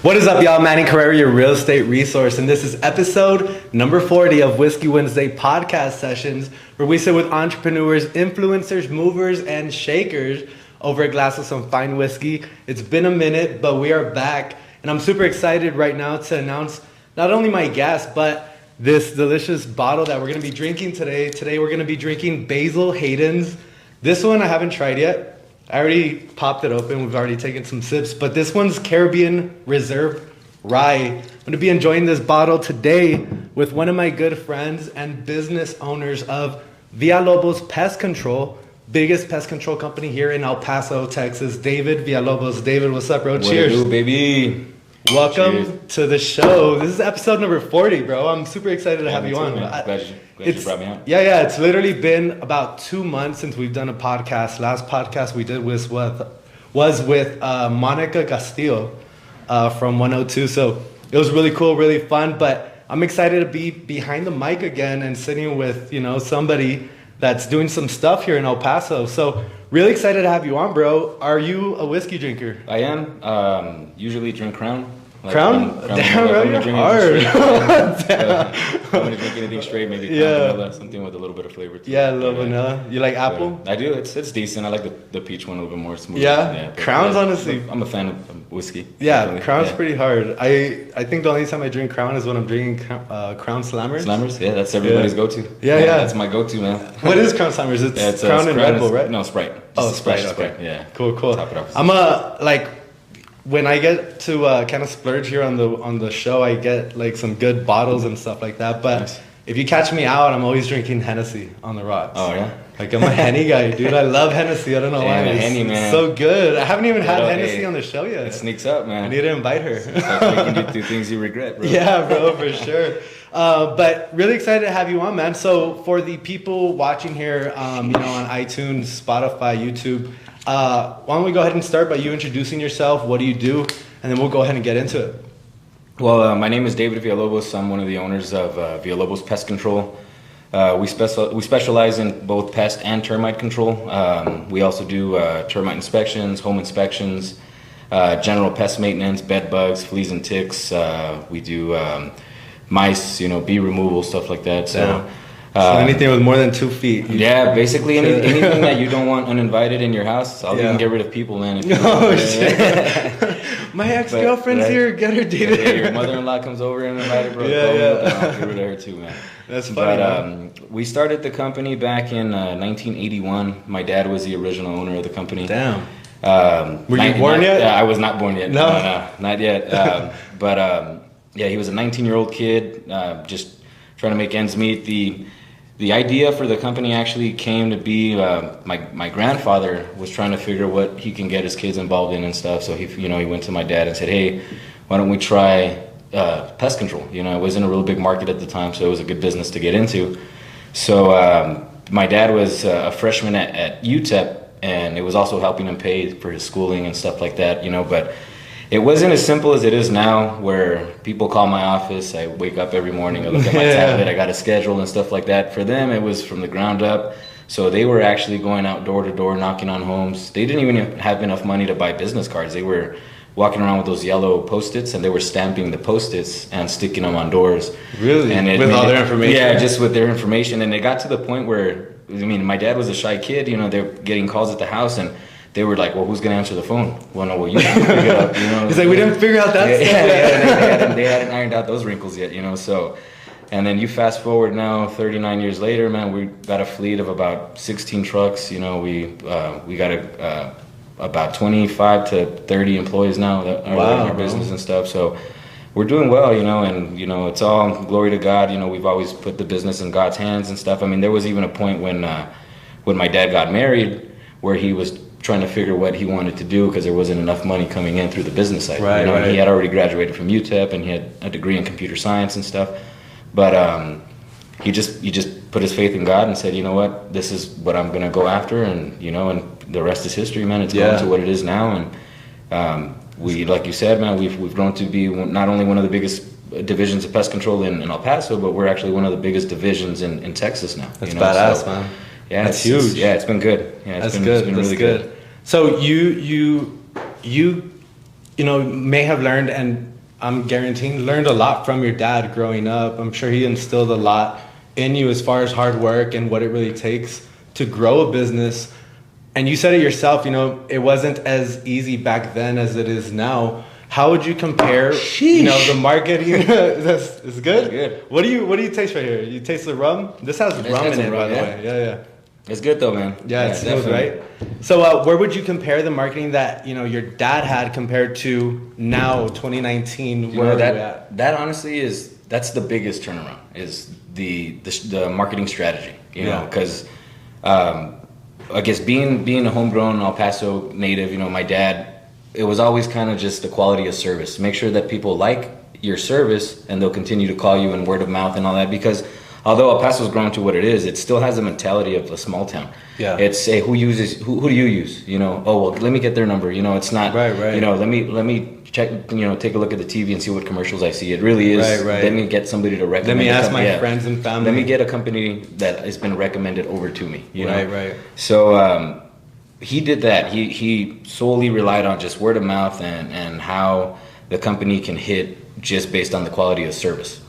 What is up, y'all? Manny, Carrera, your real estate resource, and this is episode number 40 of Whiskey Wednesday podcast sessions, where we sit with entrepreneurs, influencers, movers, and shakers over a glass of some fine whiskey. It's been a minute, but we are back, and I'm super excited right now to announce not only my guest, but this delicious bottle that we're going to be drinking today. Today we're going to be drinking Basil Hayden's. This one I haven't tried yet. I already popped it open. We've already taken some sips, but this one's Caribbean Reserve Rye. I'm going to be enjoying this bottle today with one of my good friends and business owners of Villalobos Pest Control, biggest pest control company here in El Paso, Texas, David Villalobos. David, what's up, bro? Cheers. What do, baby? Welcome Cheers. to the show. This is episode number 40, bro. I'm super excited to have you on. Glad you brought me on. Yeah. It's literally been about 2 months since we've done a podcast. Last podcast we did was with Monica Castillo from 102. So it was really cool, really fun. But I'm excited to be behind the mic again and sitting with, somebody that's doing some stuff here in El Paso. So really excited to have you on, bro. Are you a whiskey drinker? I am. Usually drink Crown. Crown? Damn, bro, you're hard. I'm going to drink anything straight, maybe vanilla, something with a little bit of flavor to it. Yeah, a little vanilla. You like apple? I do. It's decent. I like the peach one a little bit more smooth. Yeah? Crown's honestly... I'm a fan of whiskey. Yeah, definitely. Crown's pretty hard. I think the only time I drink Crown is when I'm drinking Crown Slammers. Slammers? Yeah, that's everybody's go-to. Yeah. That's my go-to, man. What is Crown Slammers? It's Crown and Red Bull, right? No, Sprite. Sprite. Okay. Sprite. Yeah. Cool. Top it off. I'm when I get to kind of splurge here on the show, I get like some good bottles and stuff like that. But Nice. If you catch me out, I'm always drinking Hennessy on the rocks. Oh, yeah? Like, I'm a Henny guy, dude. I love Hennessy. I don't know why. Damn, Henny, man. So good. I haven't even had Hennessy on the show yet. It sneaks up, man. I need to invite her. Start making you do things you regret, bro. Yeah, bro, for sure. But really excited to have you on, man. So for the people watching here, on iTunes, Spotify, YouTube, why don't we go ahead and start by you introducing yourself? What do you do? And then we'll go ahead and get into it. Well, my name is David Villalobos. I'm one of the owners of Villalobos Pest Control. We specialize in both pest and termite control. We also do termite inspections, home inspections, general pest maintenance, bed bugs, fleas and ticks. We do mice, bee removal, stuff like that. So anything with more than 2 feet. Basically anything that you don't want uninvited in your house. I'll even get rid of people, man. If Shit. My ex-girlfriend's here. Get her, David. Yeah, your mother-in-law comes over and invited, bro. I'll get rid of her too, man. That's funny. But we started the company back in 1981. My dad was the original owner of the company. Damn. Were you born yet? Yeah, I was not born yet. No, not yet. He was a 19-year-old kid, just trying to make ends meet. The idea for the company actually came to be my grandfather was trying to figure what he can get his kids involved in and stuff. So he went to my dad and said, "Hey, why don't we try pest control?" It wasn't a real big market at the time, so it was a good business to get into. So my dad was a freshman at UTEP, and it was also helping him pay for his schooling and stuff like that. But it wasn't as simple as it is now, where people call my office. I wake up every morning, I look at my tablet, I got a schedule and stuff like that. For them, it was from the ground up. So they were actually going out door to door, knocking on homes. They didn't even have enough money to buy business cards. They were walking around with those yellow Post-its, and they were stamping the Post-its and sticking them on doors. Really? And with all their information? Yeah, just with their information. And it got to the point where, my dad was a shy kid. They were getting calls at the house, and they were like, "Well, who's gonna answer the phone?" "Well, no, you have to pick it up." He's like, "We didn't figure out that stuff." Yeah, they hadn't ironed out those wrinkles yet, So, and then you fast forward now, 39 years later, man, we got a fleet of about 16 trucks. We got about 25 to 30 employees now that are in our business and stuff. So we're doing well, and it's all glory to God. We've always put the business in God's hands and stuff. There was even a point when my dad got married, where he was trying to figure what he wanted to do because there wasn't enough money coming in through the business side. Right. He had already graduated from UTEP, and he had a degree in computer science and stuff. But he just put his faith in God and said, "You know what? This is what I'm gonna go after," and and the rest is history, man. It's grown to what it is now, and we, like you said, man, we've grown to be not only one of the biggest divisions of pest control in El Paso, but we're actually one of the biggest divisions in Texas now. That's badass, man. Yeah, that's huge. It's been good. Yeah, it's been really good. So you may have learned, and I'm guaranteeing learned a lot from your dad growing up. I'm sure he instilled a lot in you as far as hard work and what it really takes to grow a business. And you said it yourself, you know, it wasn't as easy back then as it is now. How would you compare, you know, the marketing? That's it's good. That's good. What do you taste right here? You taste the rum? This has rum in it, by the way. Yeah. It's good though, man. Yeah, it's smooth, right? So where would you compare the marketing that, you know, your dad had compared to now, 2019? You know, that honestly that's the biggest turnaround is the marketing strategy. You know, because I guess being a homegrown El Paso native, you know, my dad, it was always kind of just the quality of service. Make sure that people like your service and they'll continue to call you and word of mouth and all that, because although El Paso's grown to what it is, it still has the mentality of a small town. Yeah. It's who do you use? You know, oh well, let me get their number. You know, it's not right. You know, let me check. You know, take a look at the TV and see what commercials I see. It really is. Right. Let me get somebody to recommend. Let me ask my friends and family. Let me get a company that has been recommended over to me. You know? Right. So he did that. He solely relied on just word of mouth and how the company can hit just based on the quality of service.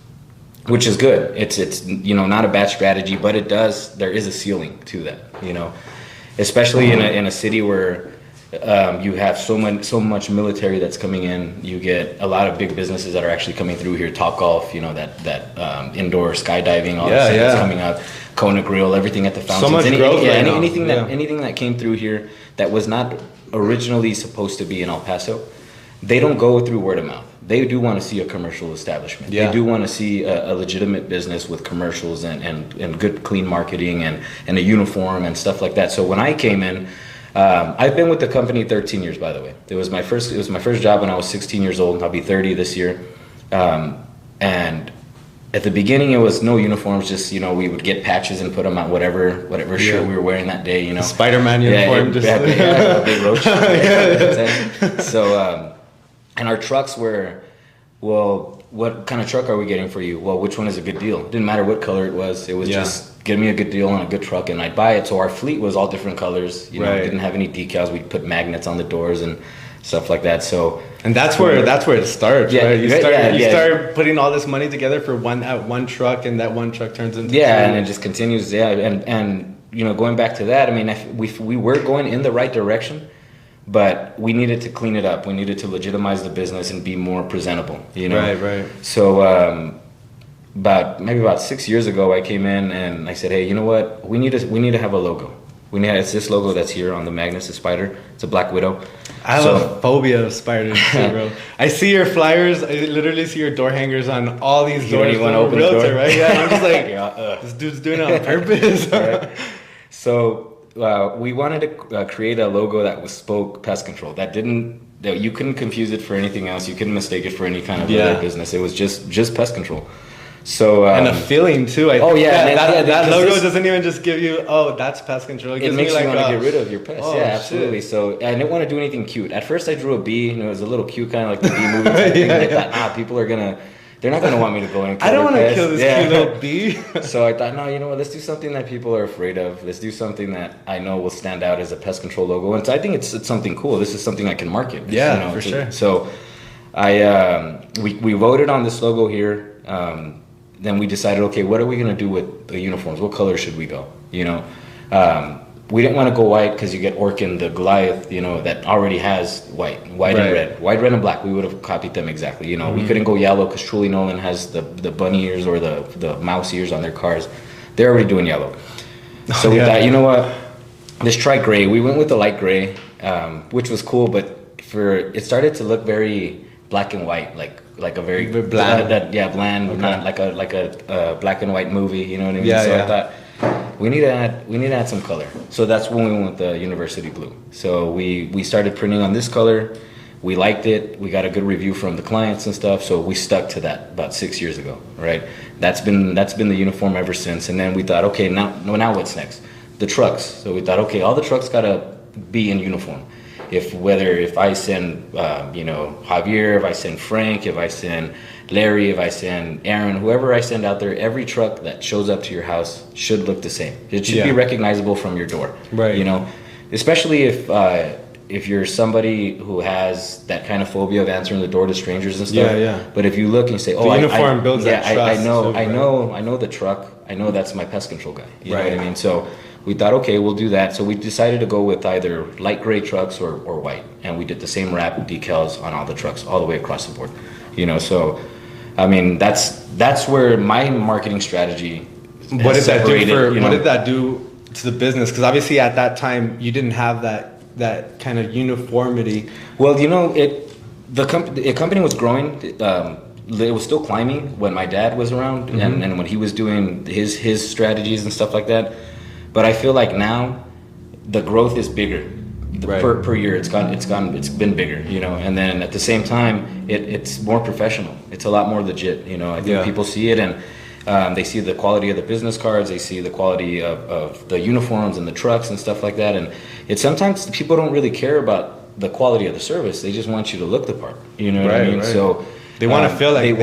Which is good. It's you know, not a bad strategy, but there is a ceiling to that, you know, especially in a city where you have so much military that's coming in. You get a lot of big businesses that are actually coming through here. Topgolf, you know, that indoor skydiving, all that stuff that's coming out. Kona Grill, everything at the fountains. So much growth. Anything that came through here that was not originally supposed to be in El Paso, they don't go through word of mouth. They do want to see a commercial establishment. They do want to see a legitimate business with commercials and good clean marketing and a uniform and stuff like that. So when I came in, I've been with the company 13 years, by the way. It was my first job when I was 16 years old. I'll be 30 this year. And at the beginning, it was no uniforms. Just, you know, we would get patches and put them on whatever shirt we were wearing that day. You know, Spider-Man uniform. A big roach. So. And our trucks were, well, what kind of truck are we getting for you? Well, which one is a good deal? Didn't matter what color it was. It was just, give me a good deal on a good truck and I'd buy it. So our fleet was all different colors. You know, didn't have any decals. We'd put magnets on the doors and stuff like that. So, and that's where it starts, right? You start putting all this money together for one truck, and that one truck turns into two. And it just continues. And you know, going back to that, I mean, we were going in the right direction. But we needed to clean it up. We needed to legitimize the business and be more presentable, you know? Right. So about 6 years ago, I came in and I said, hey, you know what? We need to have a logo. It's this logo that's here on the Magnus, the spider. It's a black widow. I have a phobia of spiders too, bro. I see your flyers. I literally see your door hangers on all these doors. You don't even open Realtor, the door. Right? Yeah, I'm just like, this dude's doing it on purpose. Right. So... we wanted to create a logo that spoke pest control. That you couldn't confuse it for anything else. You couldn't mistake it for any kind of other business. It was just pest control. So and a feeling too. That logo doesn't even just give you, oh, that's pest control. It makes you want to get rid of your pests. Oh, absolutely. Shit. So I didn't want to do anything cute. At first, I drew a bee, and it was a little cute, kind of like the bee movie type thing. And I thought, people are gonna. They're not going to want me to go and kill I don't want to kill this cute little bee. So I thought, no, you know what? Let's do something that people are afraid of. Let's do something that I know will stand out as a pest control logo. And so I think it's something cool. This is something I can market. Yeah, you know, for sure. So we voted on this logo here. Then we decided, okay, what are we going to do with the uniforms? What color should we go? You know, we didn't want to go white because you get Orkin, the Goliath, you know, that already has white and red. White, red, and black. We would have copied them exactly. You know, we couldn't go yellow because Truly Nolan has the bunny ears or the mouse ears on their cars. They're already doing yellow. So we thought, you know what? Let's try gray. We went with the light gray, which was cool, but it started to look very black and white, like a very bland. Bland, okay. Not like a black and white movie. You know what I mean? I thought, we need to add some color. So that's when we went with the university blue. So we started printing on this color. We liked it. We got a good review from the clients and stuff. So we stuck to that about 6 years ago, right? That's been the uniform ever since. And then we thought, okay, now what's next? The trucks. So we thought, okay, all the trucks gotta be in uniform. If I send Javier, if I send Frank, if I send Larry, if I send Aaron, whoever I send out there, every truck that shows up to your house should look the same. It should be recognizable from your door. Right. You know, especially if if you're somebody who has that kind of phobia of answering the door to strangers and stuff, but if you look and you say, "Oh, the uniform builds that trust." I know the truck. I know that's my pest control guy. You know what I mean? So we thought, okay, we'll do that. So we decided to go with either light gray trucks or white, and we did the same wrap decals on all the trucks all the way across the board. You know, so I mean, that's where my marketing strategy. What did that do to the business? Because obviously at that time you didn't have that kind of uniformity. Well, you know, the company was growing. It was still climbing when my dad was around, and when he was doing his strategies and stuff like that. But I feel like now the growth is bigger. Per year, it's been bigger, you know. And then at the same time, it's more professional. It's a lot more legit, you know. I think people see it, and they see the quality of the business cards. They see the quality of the uniforms and the trucks and stuff like that. And it's sometimes people don't really care about the quality of the service. They just want you to look the part. You know what I mean? Right. So they want to feel like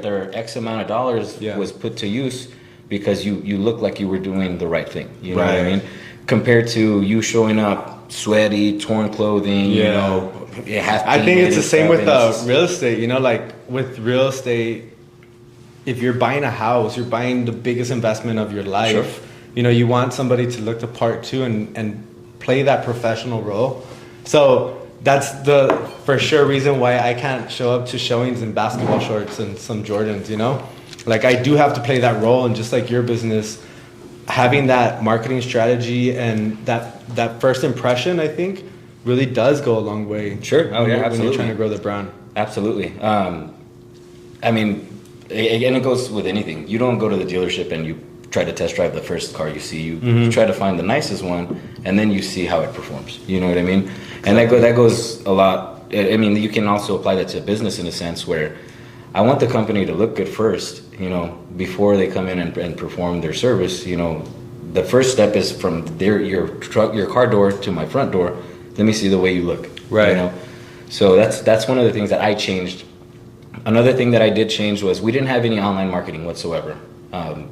their X amount of dollars was put to use because you look like you were doing the right thing. You know what I mean? Compared to you showing up sweaty, torn clothing, you know, I think it's the same with real estate. You know, like with real estate, if you're buying a house, you're buying the biggest investment of your life. Sure. You know, you want somebody to look the part too and play that professional role. So that's the for sure reason why I can't show up to showings in basketball shorts and some Jordans, you know? Like I do have to play that role, and just like your business, having that marketing strategy and that first impression, I think, really does go a long way. Sure. Oh, yeah, absolutely. When you're trying to grow the brand. Absolutely. I mean, and it goes with anything. You don't go to the dealership and you try to test drive the first car you see. You try to find the nicest one, and then you see how it performs. You know what I mean? Exactly. And that goes a lot. I mean, you can also apply that to business in a sense where I want the company to look good first, you know, before they come in and perform their service. You know, the first step is from your car door to my front door. Let me see the way you look. Right. You know, so that's one of the things that I changed. Another thing that I did change was we didn't have any online marketing whatsoever.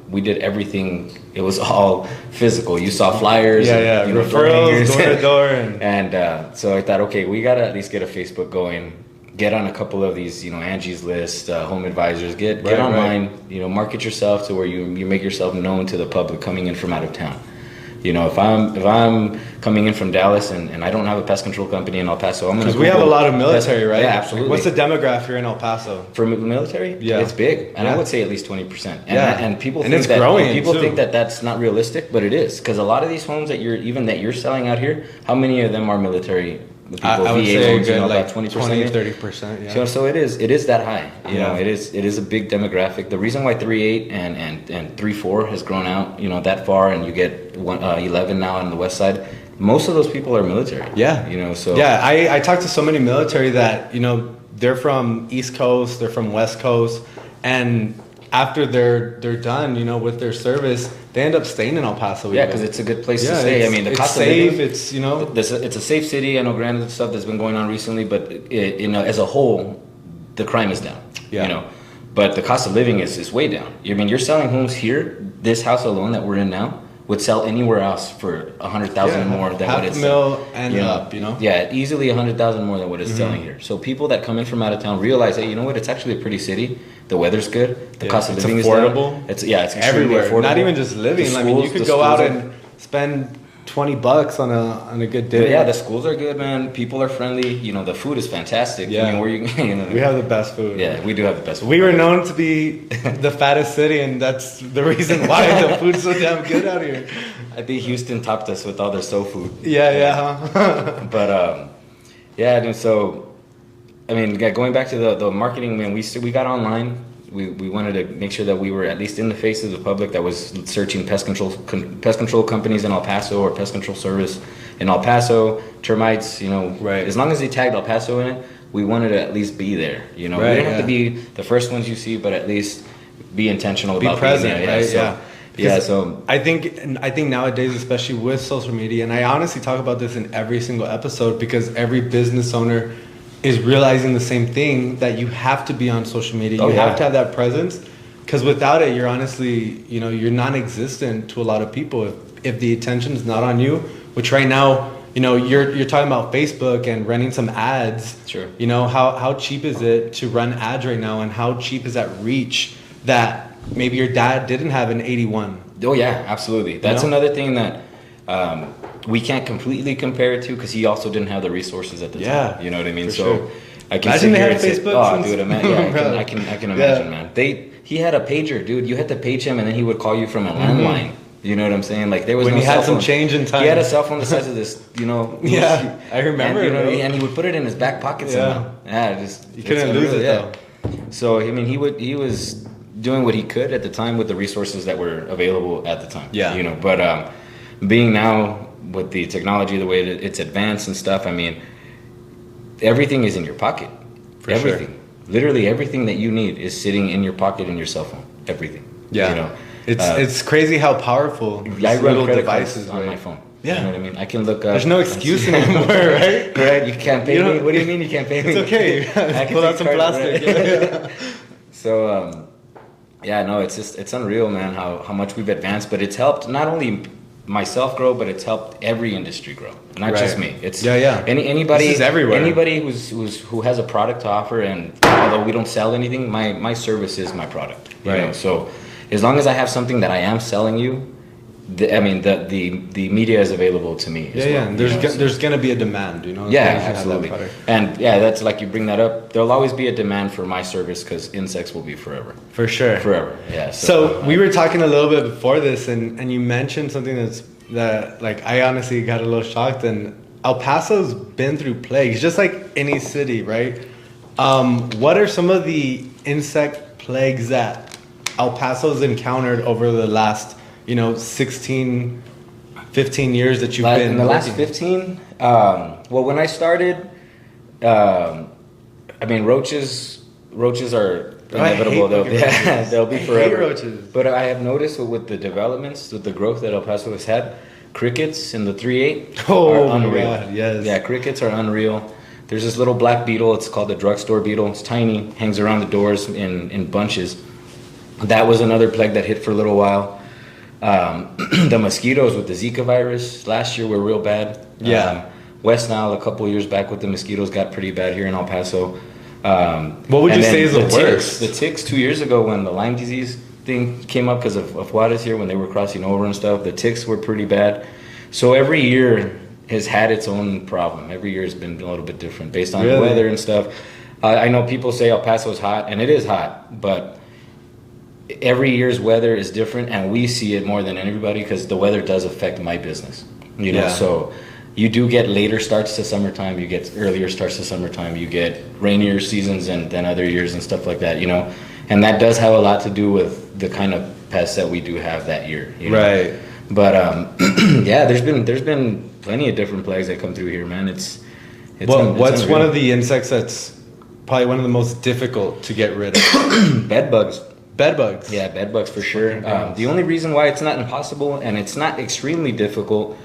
We did everything. It was all physical. You saw flyers. And, referrals, door to door. And so I thought, okay, we got to at least get a Facebook going. Get on a couple of these, you know, Angie's List, Home Advisors. Get online, you know, market yourself to where you make yourself known to the public coming in from out of town. You know, if I'm coming in from Dallas and I don't have a pest control company in El Paso, I'm gonna. Because we have a lot of military, right? Yeah, absolutely. What's the demographic here in El Paso? For military? Yeah, it's big, and I would say at least 20%. And people think it's growing. People think that that's not realistic, but it is, because a lot of these homes that you're selling out here, how many of them are military? I would say homes, good, you know, like about 20%, 30%. Yeah. So it is that high. You know, it is a big demographic. The reason why 3.8 and 3.4 has grown out, you know, that far, and you get 11 now on the west side. Most of those people are military. Yeah. You know, so I talk to so many military that, you know, they're from East Coast, they're from West Coast, and after they're done, you know, with their service, they end up staying in El Paso. Yeah, because it's a good place to stay. I mean, the cost of living, it's, you know, it's a safe city. I know, granted, the stuff that's been going on recently, but you know, as a whole, the crime is down. Yeah. You know, but the cost of living is way down. I mean, you're selling homes here. This house alone that we're in now would sell anywhere else for $100,000 more than what it's $500,000 and up. You know. Yeah, easily $100,000 more than what it's selling here. So people that come in from out of town realize, hey, you know what? It's actually a pretty city. The weather's good. The cost of living is affordable. It's extremely everywhere. affordable. Not even just living. I mean, you could go out and spend $20 on a good dinner. Yeah, the schools are good, man. People are friendly. You know, the food is fantastic. Yeah. I mean, we have the best food. Yeah, we do have the best food. We were known to be the fattest city, and that's the reason why the food's so damn good out here. I think Houston topped us with all their soul food. Yeah. But dude, so I mean, going back to the marketing, man, we got online. We wanted to make sure that we were at least in the face of the public that was searching pest control companies in El Paso, or pest control service in El Paso, termites, you know. Right. As long as they tagged El Paso in it, we wanted to at least be there. You know, we didn't have to be the first ones you see, but at least be intentional about present, being there. Right? So I think nowadays, especially with social media, and I honestly talk about this in every single episode, because every business owner is realizing the same thing, that you have to be on social media. You have to have that presence, because without it, you're honestly, you know, you're non-existent to a lot of people. If the attention is not on you, which right now you're talking about Facebook and running some ads. Sure. How cheap is it to run ads right now, and how cheap is that reach that maybe your dad didn't have in 81? Oh yeah, absolutely. That's another thing that we can't completely compare it to, because he also didn't have the resources at the time. You know what I mean? For so sure. I can imagine sit they here had and say, Facebook. oh, dude, I can imagine, man. He had a pager, dude. You had to page him, and then he would call you from a landline. You know what I'm saying? Like, there was when no he cell had some phone. change in time. He had a cell phone the size of this, Yeah, I remember. And he would put it in his back pocket somehow. You couldn't lose it though. So I mean, he was doing what he could at the time with the resources that were available at the time. Yeah. But being now with the technology, the way that it's advanced and stuff, I mean, everything is in your pocket. For everything. Sure. Literally everything that you need is sitting in your pocket in your cell phone. Everything. Yeah. It's crazy how powerful I run little credit devices cards on my phone. Yeah. You know what I mean? I can look up. There's no excuse anymore, right? Right? You can't pay me. What do you mean you can't pay me? It's okay. I can pull out take some card, plastic. right? So, it's unreal, man, how much we've advanced. But it's helped not only myself grow, but it's helped every industry grow. Not just me. It's anybody. This is everywhere. Anybody who has a product to offer, and although we don't sell anything, my service is my product. You know? So as long as I have something that I am selling you, the media is available to me. And there's gonna be a demand, absolutely. And that's like, you bring that up. There'll always be a demand for my service, because insects will be forever. For sure. Forever. Yeah. So we were talking a little bit before this, and you mentioned something that like I honestly got a little shocked. And El Paso's been through plagues, just like any city, right? What are some of the insect plagues that El Paso's encountered over the last 16, 15 years that you've been in the last 15? Well, when I started, roaches are inevitable. They'll be forever. I hate roaches. But I have noticed with the developments, with the growth that El Paso has had, crickets in the 3.8 are unreal. God, yes. Yeah, crickets are unreal. There's this little black beetle. It's called the drugstore beetle. It's tiny, hangs around the doors in bunches. That was another plague that hit for a little while. The mosquitoes with the Zika virus last year were real bad. West Nile a couple years back with the mosquitoes got pretty bad here in El Paso. What would you say is the worst? The ticks 2 years ago, when the Lyme disease thing came up because of Juarez here, when they were crossing over and stuff, the ticks were pretty bad. So every year has had its own problem. Every year has been a little bit different based on the weather and stuff. I know people say El Paso is hot, and it is hot, but every year's weather is different, and we see it more than anybody, because the weather does affect my business. So you do get later starts to summertime, you get earlier starts to summertime, you get rainier seasons than other years and stuff like that, and that does have a lot to do with the kind of pests that we do have that year. Right. But there's been plenty of different plagues that come through here, man. What's unreal. One of the insects that's probably one of the most difficult to get rid of? Bed bugs. Bed bugs. Yeah, bed bugs for sure. The only reason why it's not impossible, and it's not extremely difficult,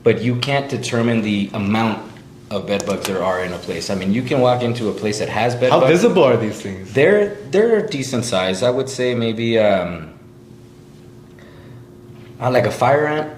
but you can't determine the amount of bed bugs there are in a place. I mean, you can walk into a place that has bed bugs. How visible are these things? They're decent size. I would say maybe like a fire ant.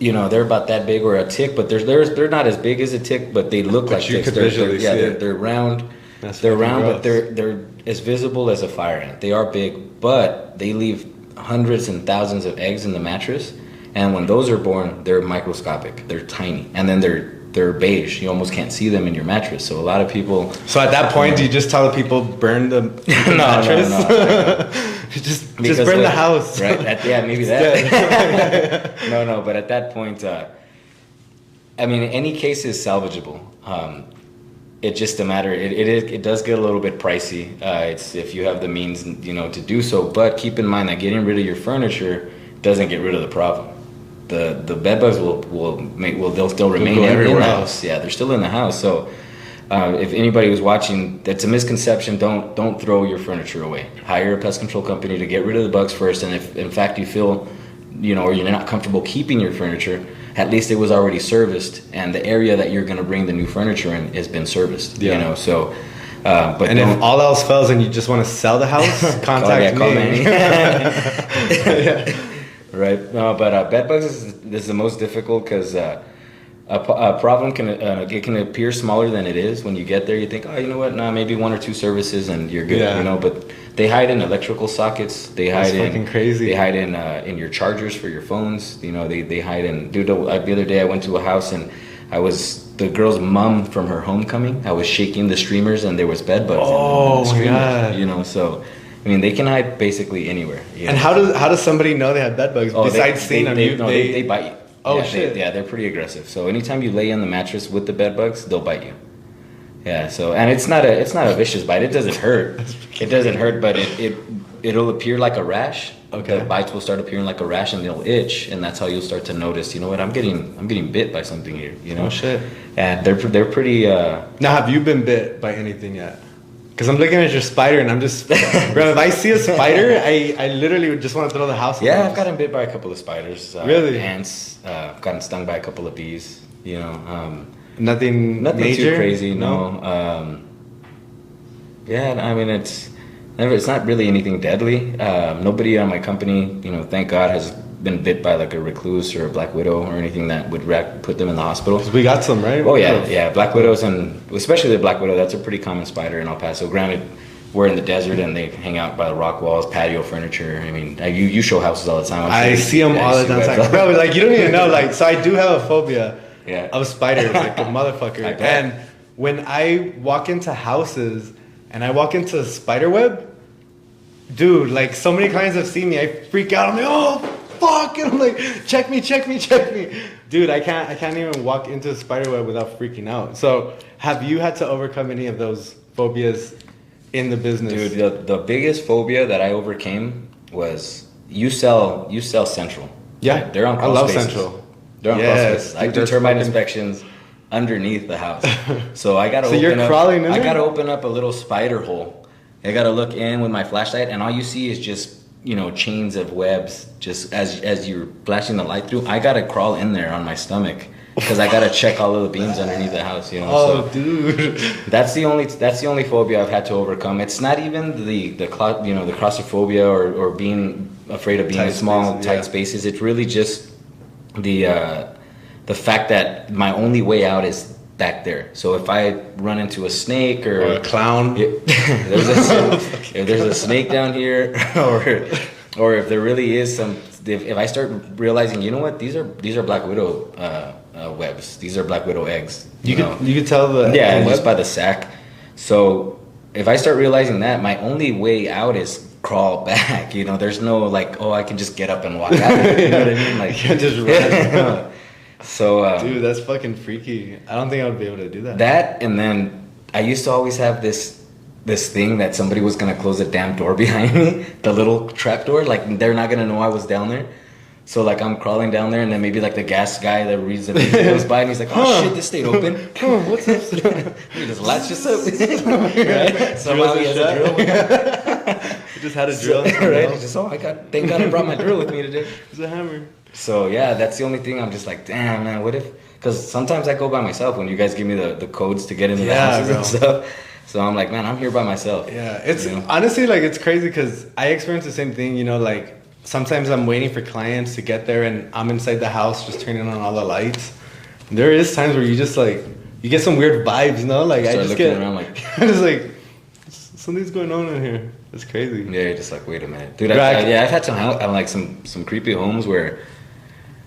They're about that big, or a tick, but they're not as big as a tick, but they look like ticks. They're round. They're round, but they're as visible as a fire ant. They are big, but they leave hundreds and thousands of eggs in the mattress, and when those are born, they're microscopic. They're tiny, and then they're beige. You almost can't see them in your mattress. So a lot of people. So at that point, do you just tell the people burn the mattress? No. just burn the house. Right? Maybe that. No. But at that point, any case is salvageable. It's just a matter. It does get a little bit pricey. It's if you have the means, to do so. But keep in mind that getting rid of your furniture doesn't get rid of the problem. The bed bugs they'll still remain in the house. Yeah, they're still in the house. So if anybody who's watching, that's a misconception. Don't throw your furniture away. Hire a pest control company to get rid of the bugs first. And if in fact you feel, or you're not comfortable keeping your furniture, at least it was already serviced, and the area that you're going to bring the new furniture in has been serviced. So. But if all else fails and you just want to sell the house, contact me. Call Manny. Right. No, but bed bugs is the most difficult, because A problem can it can appear smaller than it is. When you get there, you think, oh, you know what? Nah, maybe 1 or 2 services and you're good. Yeah. You know, but they hide in electrical sockets. They hide That's fucking crazy. They hide in your chargers for your phones. You know, they hide in. Dude, the other day I went to a house and I was the girl's mom from her homecoming. I was shaking the streamers and there was bed bugs. Oh in the my streamers, God. You know, so. I mean, they can hide basically anywhere. You And know? how does somebody know they have bed bugs besides seeing them? They bite you. Oh, yeah, shit. They're pretty aggressive. So anytime you lay on the mattress with the bed bugs, they'll bite you. Yeah. So and it's not a vicious bite. It doesn't hurt. It doesn't hurt, but it'll appear like a rash. Okay. The bites will start appearing like a rash and they'll itch, and that's how you'll start to notice. You know what? I'm getting bit by something here. You know. Oh shit. And they're pretty. Now, have you been bit by anything yet? Because I'm looking at your spider and I'm just, bro, if I see a spider, I literally would just want to throw the house away. Yeah, I've gotten bit by a couple of spiders. Really? Ants. I've gotten stung by a couple of bees. You know. Nothing major? Too crazy. No. Yeah, I mean it's not really anything deadly. Nobody on my company, you know, thank God, has been bit by like a recluse or a black widow or anything that would put them in the hospital. 'Cause we got some, right? Oh yeah, black widows, and especially the black widow. That's a pretty common spider in El Paso. Granted, we're in the desert and they hang out by the rock walls, patio furniture. I mean, you show houses all the time. I see them all the time. Bro, like you don't even know. Like, so I do have a phobia of spiders, like a motherfucker. And when I walk into houses and I walk into a spider web, dude, like so many clients have seen me, I freak out. I'm like, oh fuck, and I'm like, check me. Dude, I can't even walk into a spider web without freaking out. So have you had to overcome any of those phobias in the business? Dude, the biggest phobia that I overcame was you sell Central. Yeah, right? They're on crawl I love spaces. Central. They're on crawl spaces. I do termite inspections underneath the house. So I gotta I gotta open up a little spider hole. I gotta look in with my flashlight, and all you see is just, you know, chains of webs. Just as you're flashing the light through, I gotta crawl in there on my stomach because I gotta check all of the beams underneath the house. You know. Oh, so dude. That's the only phobia I've had to overcome. It's not even the claustrophobia or being afraid of being in small tight spaces. It's really just the fact that my only way out is back there. So if I run into a snake or a clown, if there's a snake down here, or if there really is if I start realizing, you know what, these are black widow webs. These are black widow eggs. You could tell just by the sack. So if I start realizing that, my only way out is crawl back. You know, there's no like, oh, I can just get up and walk out. You know what I mean? Like, you can't just run. So, dude, that's fucking freaky. I don't think I would be able to do that. That, and then I used to always have this thing that somebody was gonna close the damn door behind me, the little trap door. Like they're not gonna know I was down there. So like I'm crawling down there, and then maybe like the gas guy that reads the goes by, and he's like, "Oh shit, this stayed open." What's this? He just latched us up. Right? Somehow he has a drill. He just had a drill. Right? He just thank God I brought my drill with me today. It's a hammer. So yeah, that's the only thing. I'm just like, damn man, what if? Because sometimes I go by myself when you guys give me the codes to get into the houses and stuff. So I'm like, man, I'm here by myself. Yeah, it's honestly like it's crazy because I experience the same thing. You know, like sometimes I'm waiting for clients to get there and I'm inside the house just turning on all the lights. And there is times where you just like you get some weird vibes, you know? Like I just get around like I'm just like something's going on in here. It's crazy. Yeah, you're just like, wait a minute, dude. I've had some creepy homes where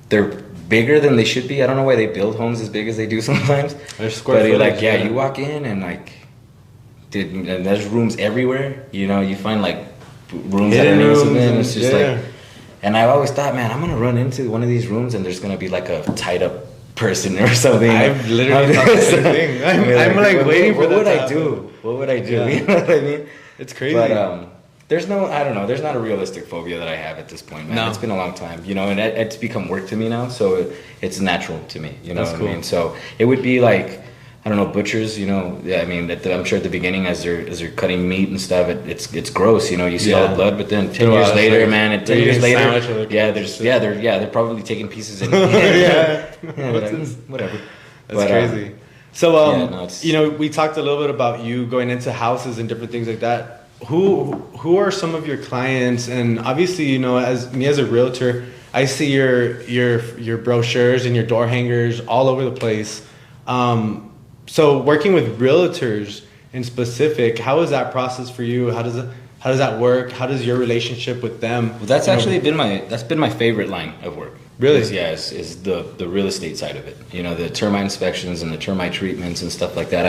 they're bigger than they should be. I don't know why they build homes as big as they do sometimes. There's square footage. Like, yeah, you walk in and like, dude, and there's rooms everywhere. You know, you find like rooms that are and it's just like, and I always thought, man, I'm gonna run into one of these rooms and there's gonna be like a tied up person or something. I've literally thought the same thing. I'm like waiting for that. What would I do? What would I do? Yeah. You know what I mean? It's crazy. But there's not a realistic phobia that I have at this point, man. No. It's been a long time, you know, and it's become work to me now, so it's natural to me, you know. That's cool. I mean? So it would be like, I don't know, butchers, you know. I mean, I'm sure at the beginning as they're cutting meat and stuff, it's gross, you know. You see all the blood, but then 10 years later, man, and 10 years later, they're probably taking pieces and whatever. That's crazy. So you know, we talked a little bit about you going into houses and different things like that. Who are some of your clients? And obviously, you know, as me as a realtor, I see your brochures and your door hangers all over the place. So working with realtors in specific, how is that process for you? How does that work? How does your relationship with them? Well, that's actually been my favorite line of work. Really? Is the real estate side of it. You know, the termite inspections and the termite treatments and stuff like that.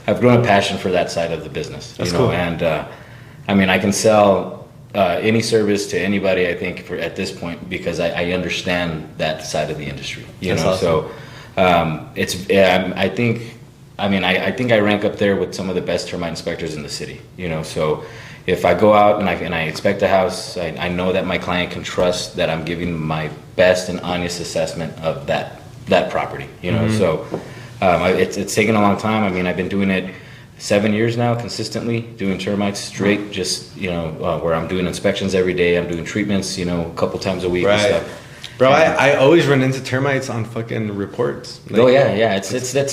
I've grown a passion for that side of the business. That's cool. And I mean, I can sell any service to anybody, I think, at this point, because I understand that side of the industry. You know, awesome. So I think I rank up there with some of the best termite inspectors in the city. You know, so if I go out and I inspect a house, I know that my client can trust that I'm giving my best and honest assessment of that property. You know, so it's taken a long time. I mean, I've been doing it 7 years now, consistently doing termites straight. Just where I'm doing inspections every day. I'm doing treatments, a couple times a week and stuff. Bro, I always run into termites on fucking reports. It's a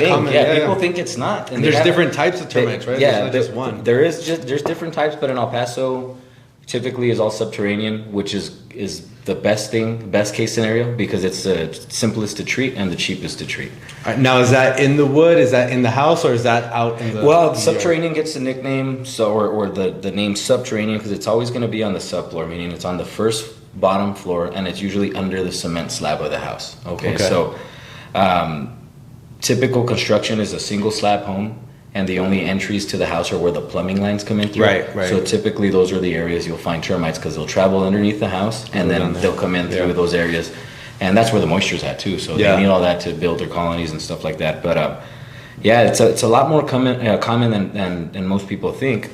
common thing. People think it's not. And there's different types of termites, right? Yeah, there's not just one. There's different types, but in El Paso, typically is all subterranean, which is the best case scenario, because it's the simplest to treat and the cheapest to treat. All right, now, is that in the wood? Is that in the house, or is that out in the? Well, subterranean gets the nickname, or the name subterranean, because it's always going to be on the subfloor, meaning it's on the first bottom floor, and it's usually under the cement slab of the house. Okay. So typical construction is a single slab home, and the only entries to the house are where the plumbing lines come in through. Right. So typically those are the areas you'll find termites, because they'll travel underneath the house, and then they'll come in through those areas, and that's where the moisture's at too. So they need all that to build their colonies and stuff like that. But it's a lot more common than most people think.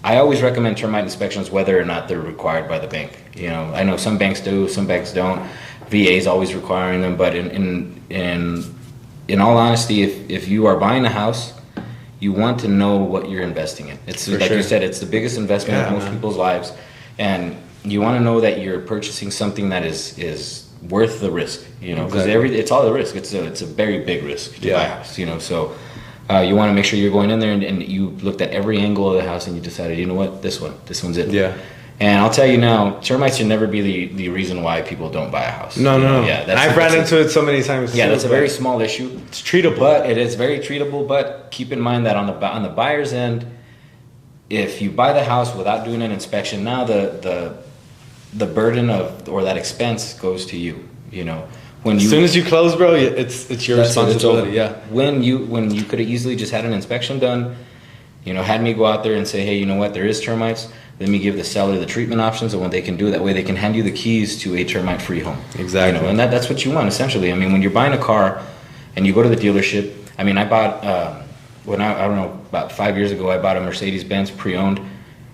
I always recommend termite inspections whether or not they're required by the bank. I know some banks do, some banks don't. VA is always requiring them, but in all honesty, if you are buying a house, you want to know what you're investing in. It's like you said, it's the biggest investment of most people's lives, and you want to know that you're purchasing something that is worth the risk. Because it's all the risk. It's a very big risk to buy a house. So. You want to make sure you're going in there and you looked at every angle of the house and you decided, you know what, this one's it. Yeah. And I'll tell you now, termites should never be the reason why people don't buy a house. No. Yeah, I've ran into it so many times. Yeah, that's a very small issue. It's treatable. But it is very treatable. But keep in mind that on the buyer's end, if you buy the house without doing an inspection, now the burden or that expense goes to you. As soon as you close, bro, it's your responsibility. When you could have easily just had an inspection done, had me go out there and say, hey, you know what, there is termites. Let me give the seller the treatment options and what they can do. That way they can hand you the keys to a termite-free home. Exactly. And that's what you want, essentially. I mean, when you're buying a car and you go to the dealership, I mean, I bought, about 5 years ago, I bought a Mercedes-Benz pre-owned,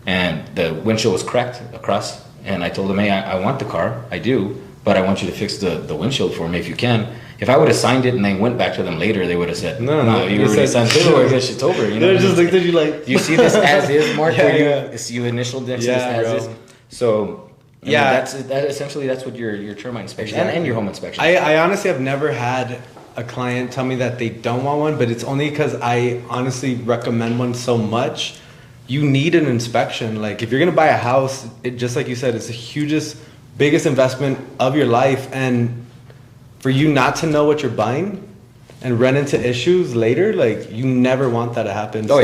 and the windshield was cracked across, and I told them, hey, I want the car, I do, but I want you to fix the windshield for me if you can. If I would have signed it and then went back to them later, they would have said, no, you already signed it, or this shit's over. They're just looked at you like... You see this as is, Mark, where you initialed this as is. So, that's what your termite inspection and your home inspection. I honestly have never had a client tell me that they don't want one, but it's only because I honestly recommend one so much. You need an inspection. Like, if you're going to buy a house, just like you said, it's the biggest investment of your life, and for you not to know what you're buying and run into issues later, like, you never want that to happen. So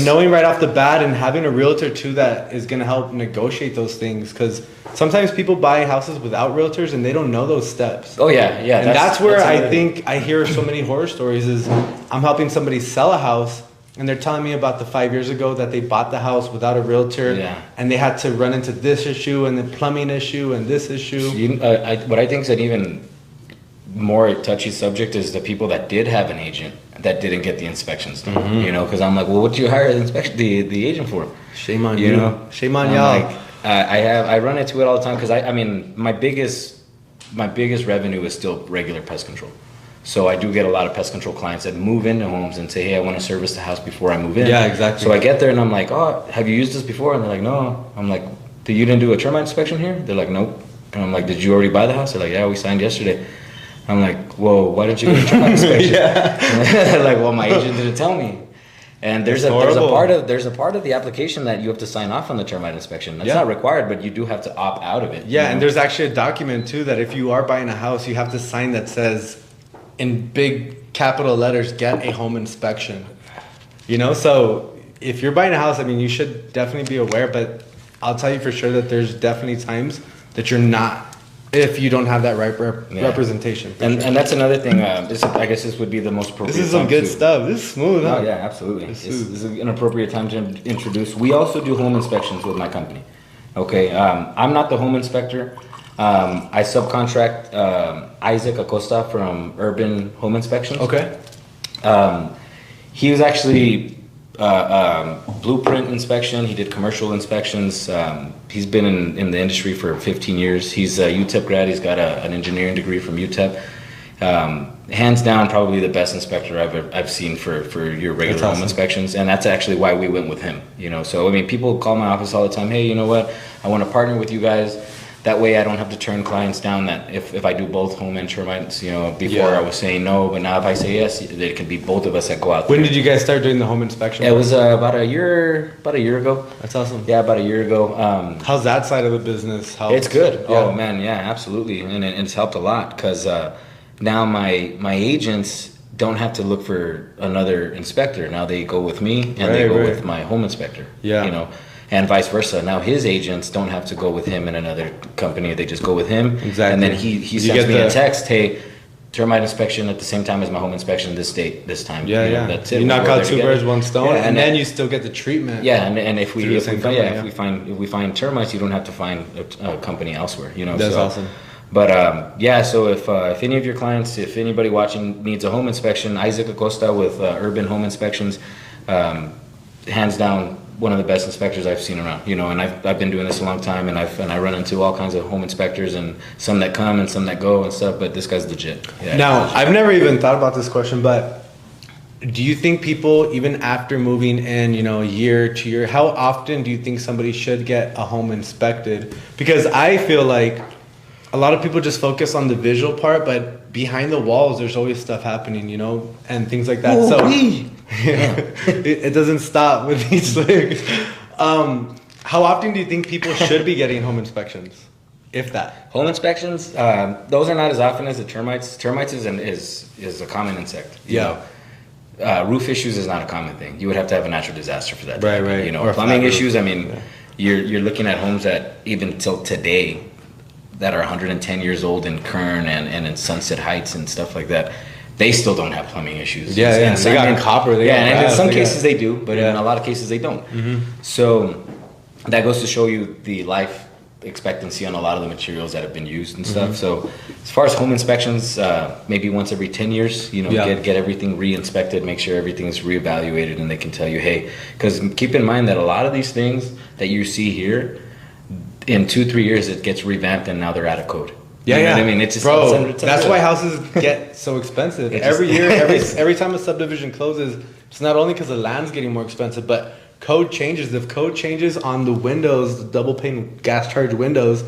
knowing right off the bat and having a realtor too that is going to help negotiate those things, because sometimes people buy houses without realtors and they don't know those steps. And that's where I think I hear so many horror stories. Is I'm helping somebody sell a house and they're telling me about the 5 years ago that they bought the house without a realtor, and they had to run into this issue and the plumbing issue and this issue. What I think is an even more touchy subject is the people that did have an agent that didn't get the inspections done. Because I'm like, well, what did you hire the agent for? Shame on you. Shame on y'all. Like, I run into it all the time, because I mean my biggest revenue is still regular pest control. So I do get a lot of pest control clients that move into homes and say, hey, I want to service the house before I move in. Yeah, exactly. So I get there and I'm like, oh, have you used this before? And they're like, no. I'm like, you didn't do a termite inspection here? They're like, nope. And I'm like, did you already buy the house? They're like, yeah, we signed yesterday. I'm like, whoa, why didn't you get a termite inspection? They're like, well, my agent didn't tell me. And there's a part of the application that you have to sign off on the termite inspection. That's not required, but you do have to opt out of it. Yeah, and there's actually a document too that if you are buying a house, you have to sign that says in big capital letters, get a home inspection. You know, so if you're buying a house, I mean, you should definitely be aware, but I'll tell you for sure that there's definitely times that you're not, if you don't have that right representation. And that's another thing. I guess this would be the most appropriate. This is some good stuff. This is smooth, huh? Oh, yeah, absolutely. This is an appropriate time to introduce. We also do home inspections with my company. Okay, I'm not the home inspector. I subcontract Isaac Acosta from Urban Home Inspections. Okay. He was actually blueprint inspection. He did commercial inspections. He's been in the industry for 15 years. He's a UTEP grad. He's got an engineering degree from UTEP. Hands down, probably the best inspector I've seen for your regular home inspections, and that's actually why we went with him. You know, so I mean, people call my office all the time. Hey, you know what? I want to partner with you guys. That way, I don't have to turn clients down. That if I do both home and termites, you know, before I was saying no, but now if I say yes, it can be both of us that go out there. When did you guys start doing the home inspection? It was about a year ago. That's awesome. Yeah, about a year ago. How's that side of the business? It's good. Yeah. Oh man, yeah, absolutely, and it's helped a lot because now my agents don't have to look for another inspector. Now they go with me and they go with my home inspector. Yeah, you know. And vice versa. Now his agents don't have to go with him in another company. They just go with him. Exactly. And then he sends me a text, hey, termite inspection at the same time as my home inspection this date, this time. Yeah, you know, that's it. You knock out two birds, one stone, and then you still get the treatment. Yeah, and if we find termites, you don't have to find a company elsewhere. You know, that's awesome. But so if any of your clients, if anybody watching needs a home inspection, Isaac Acosta with Urban Home Inspections, hands down, one of the best inspectors I've seen around, you know, and I've been doing this a long time, and I run into all kinds of home inspectors, and some that come and some that go and stuff, but this guy's legit. Yeah, now, I've never even thought about this question, but do you think people, even after moving in, you know, a year, 2 years, how often do you think somebody should get a home inspected? Because I feel like a lot of people just focus on the visual part, but behind the walls, there's always stuff happening, you know, and things like that. It doesn't stop with these things. How often do you think people should be getting home inspections, if that? Home inspections, those are not as often as the termites. Termites is a common insect. You know? Roof issues is not a common thing. You would have to have a natural disaster for that. Right. You know, or plumbing issues. I mean, you're looking at homes that even till today that are 110 years old in Kern and in Sunset Heights and stuff like that. They still don't have plumbing issues. And they got copper. And in some cases they do, but in a lot of cases they don't. Mm-hmm. So that goes to show you the life expectancy on a lot of the materials that have been used and stuff. So as far as home inspections, maybe once every 10 years, you know, get everything re-inspected, make sure everything is reevaluated, and they can tell you, hey, because keep in mind that a lot of these things that you see here, in 2-3 years it gets revamped and now they're out of code. You know what I mean? It's just, that's why houses get so expensive. Every year, every time a subdivision closes, it's not only because the land's getting more expensive, but code changes. If code changes on the windows, the double pane gas charge windows,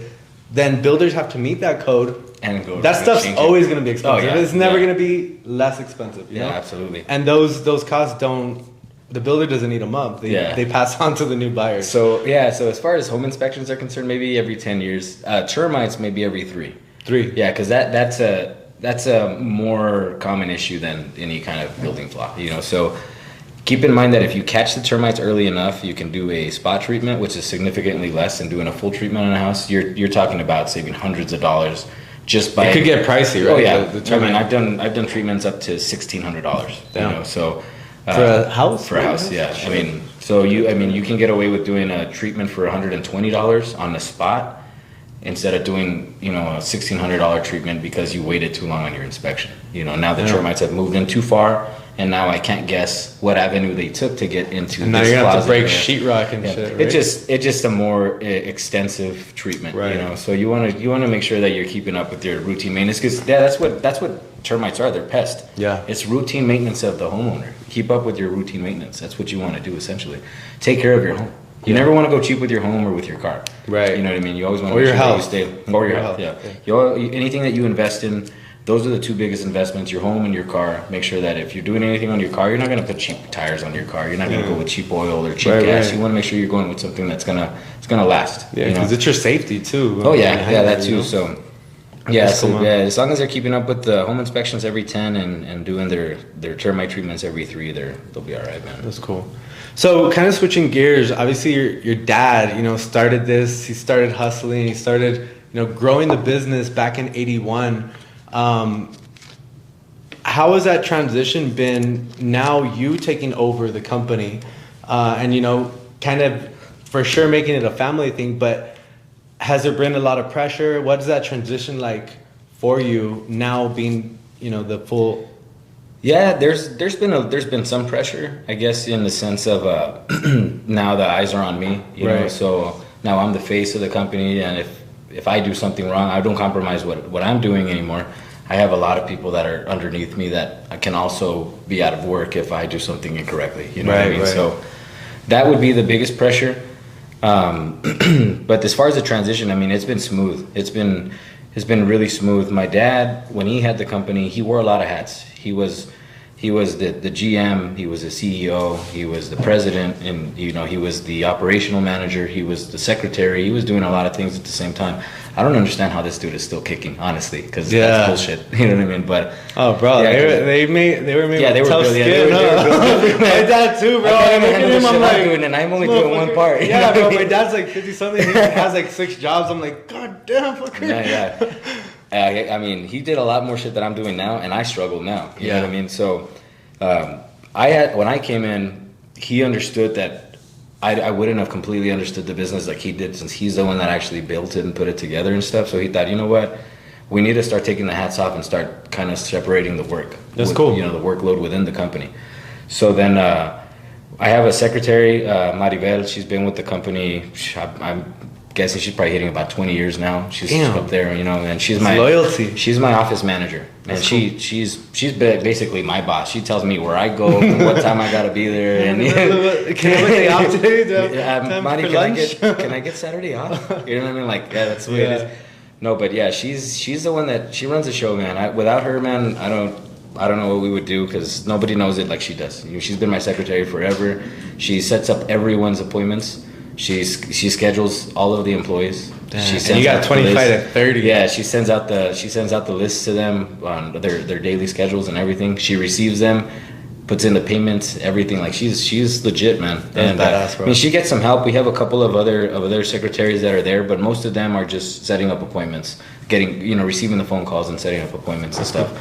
then builders have to meet that code. And that stuff's always going to be expensive. It's never going to be less expensive. You know? Absolutely. And those costs don't. The builder doesn't eat them up. They pass on to the new buyers. So as far as home inspections are concerned, maybe every 10 years. Termites maybe every 3. 3. Yeah, because that's a more common issue than any kind of building flaw. You know, so keep in mind that if you catch the termites early enough, you can do a spot treatment, which is significantly less than doing a full treatment on a house. You're talking about saving hundreds of dollars just by. It could get pricey, right? Oh yeah, I mean I've done treatments up to $1,600. You know, so. For a house? For a house, yeah. Sure. You can get away with doing a treatment for $120 on the spot instead of doing, you know, a $1,600 treatment because you waited too long on your inspection. You know, now the termites have moved in too far, and now I can't guess what avenue they took to get into. And now you're gonna have to break sheetrock and shit. Right? It's just a more extensive treatment. Right. You know, so you want to make sure that you're keeping up with your routine maintenance because that's what termites are. They're pests. Yeah. It's routine maintenance of the homeowner. Keep up with your routine maintenance. That's what you want to do essentially. Take care of your home. You never want to go cheap with your home or with your car. Right. You know what I mean? You always want to make sure your that health. Or your health. Yeah. Anything that you invest in, those are the two biggest investments: your home and your car. Make sure that if you're doing anything on your car, you're not going to put cheap tires on your car. You're not going to go with cheap oil or cheap gas. Right. You want to make sure you're going with something that's gonna last. Yeah, because it's your safety too. Oh yeah, that too. So yeah, as long as they're keeping up with the home inspections every 10 and doing their termite treatments every 3, they'll be all right, man. That's cool. So kind of switching gears, obviously your dad, started this. He started hustling. He started, growing the business back in '81. How has that transition been now, you taking over the company and, kind of for sure making it a family thing, but has there been a lot of pressure? What is that transition like for you now being, the full... Yeah, there's been some pressure, I guess, in the sense of now the eyes are on me, you know, so now I'm the face of the company, and if I do something wrong, I don't compromise what I'm doing anymore. I have a lot of people that are underneath me that can also be out of work if I do something incorrectly, you know what I mean? So that would be the biggest pressure. But as far as the transition, I mean, it's been smooth. It's been really smooth. My dad, when he had the company, he wore a lot of hats. He was the GM, he was the CEO, he was the president, and he was the operational manager, he was the secretary. He was doing a lot of things at the same time. I don't understand how this dude is still kicking, honestly, because that's bullshit. You know what I mean? But they were made with tough skin. My dad too, bro. And I'm only doing one part. Yeah, bro. My dad's like 50-something. He has like 6 jobs. I'm like, God damn, fucker. Yeah. I mean, he did a lot more shit that I'm doing now, and I struggle now. You know what I mean? So, when I came in, he understood that I wouldn't have completely understood the business like he did, since he's the one that actually built it and put it together and stuff. So he thought, you know what? We need to start taking the hats off and start kind of separating the work. That's cool. The workload within the company. So then I have a secretary, Maribel. She's been with the company. I'm guessing she's probably hitting about 20 years now. She's up there, and she's my loyalty. She's my office manager, and she's basically my boss. She tells me where I go, and what time I gotta be there. And can I look off today? Marty, can I get Saturday off? You know what I mean? Like, that's the way it is. No, but yeah, she's the one that she runs the show, man. Without her, man, I don't know what we would do, because nobody knows it like she does. She's been my secretary forever. She sets up everyone's appointments. She schedules all of the employees. She sends you got 25 to 30. Yeah, she sends out the lists to them on their daily schedules and everything. She receives them, puts in the payments, everything. Like, she's legit, man. That's badass, bro. I mean, she gets some help. We have a couple of other secretaries that are there, but most of them are just setting up appointments, receiving the phone calls and setting up appointments and stuff.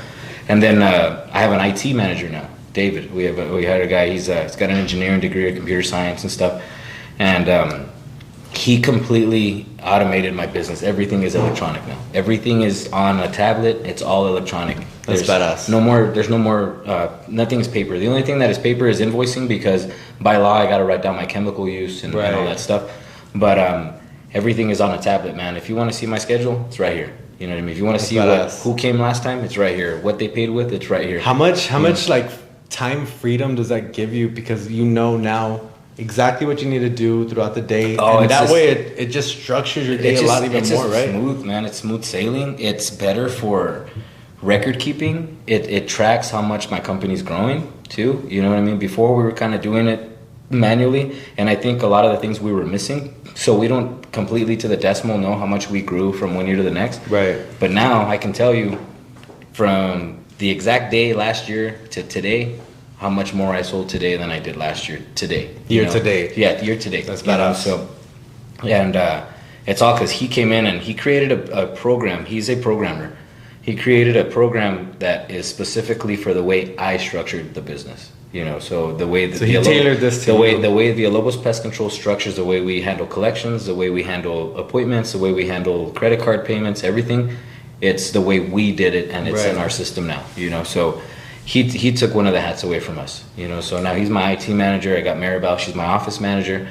And then I have an IT manager now, David. We had a guy. He's got an engineering degree, of computer science and stuff. And he completely automated my business. Everything is electronic now. Everything is on a tablet. It's all electronic. That's badass. There's no more, nothing's paper. The only thing that is paper is invoicing, because by law I got to write down my chemical use and all that stuff. But everything is on a tablet, man. If you want to see my schedule, it's right here. You know what I mean? If you want to see who came last time, it's right here. What they paid with, it's right here. How much like time freedom does that give you? Because now exactly what you need to do throughout the day, and that way it just structures your day a lot even more, right? It's smooth, man. It's smooth sailing. It's better for record keeping. It tracks how much my company's growing too. You know what I mean? Before we were kind of doing it manually, and I think a lot of the things we were missing, so we don't completely to the decimal know how much we grew from one year to the next. Right. But now I can tell you from the exact day last year to today, how much more I sold today than I did last year today. Year to date. Yeah, year to date. That's badass. So, and it's all because he came in and he created a program. He's a programmer. He created a program that is specifically for the way I structured the business. So the way that he tailored this to the way Villalobos Pest Control structures the way we handle collections, the way we handle appointments, the way we handle credit card payments, everything. It's the way we did it, and it's in our system now. So. He took one of the hats away from us, so now he's my IT manager. I got Maribel, she's my office manager.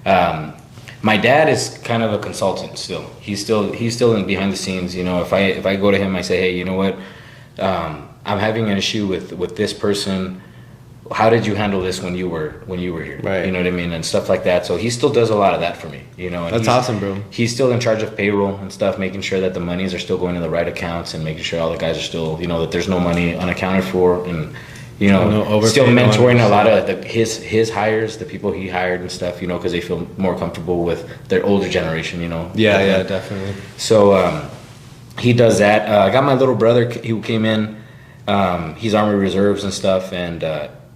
My dad is kind of a consultant still. He's still in behind the scenes. If I go to him, I say, hey, you know what, I'm having an issue with this person. how did you handle this when you were here? Right. You know what I mean? And stuff like that. So he still does a lot of that for me, you know. And That's awesome, bro. He's still in charge of payroll and stuff, making sure that the monies are still going to the right accounts and making sure all the guys are still, you know, that there's no money unaccounted for, and you know, still mentoring a lot of his hires, the people he hired and stuff, you know, because they feel more comfortable with their older generation, you know. Yeah, definitely. So he does that. I got my little brother who came in. He's Army Reserves and stuff, and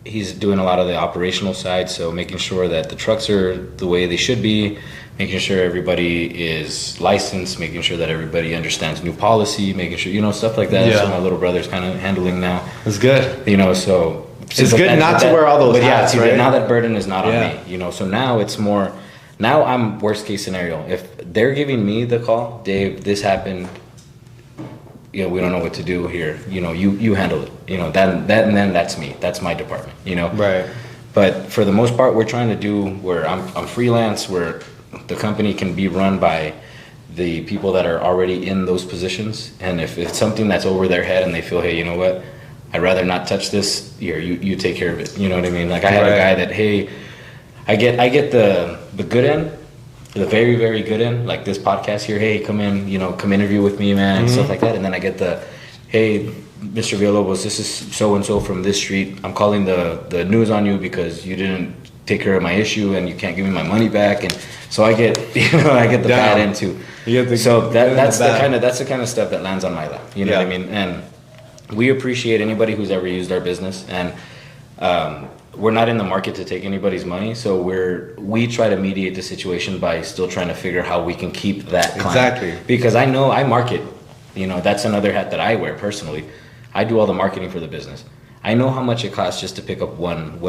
he's doing a lot of the operational side, so making sure that the trucks are the way they should be, making sure everybody is licensed, making sure that everybody understands new policy, making sure, you know, stuff like that. Yeah. So my little brother's kind of handling now. It's good. You know, so it's good not to wear all those hats, right? Now that burden is not on me, you know, so now it's more, now I'm worst case scenario. If they're giving me the call, Dave, this happened, you know, we don't know what to do here. You know, you handle it. You know, that and then that's me. That's my department. You know. Right. But for the most part, we're trying to do where I'm freelance, where the company can be run by the people that are already in those positions. And if it's something that's over their head and they feel, hey, you know what, I'd rather not touch this. Here, you take care of it. You know what I mean? Like I had a guy that, hey, I get the good end. The very, very good end, like this podcast here, hey, come in, you know, come interview with me, man, and stuff like that. And then I get the, hey, Mr. Villalobos, this is so-and-so from this street. I'm calling the news on you because you didn't take care of my issue and you can't give me my money back. And so I get, you know, I get the bad end too. So that's the kind of stuff that lands on my lap. You know what I mean? And we appreciate anybody who's ever used our business. And we're not in the market to take anybody's money, so we try to mediate the situation by still trying to figure how we can keep that client. Exactly. Because I know I market, you know, that's another hat that I wear personally. I do all the marketing for the business. I know how much it costs just to pick up one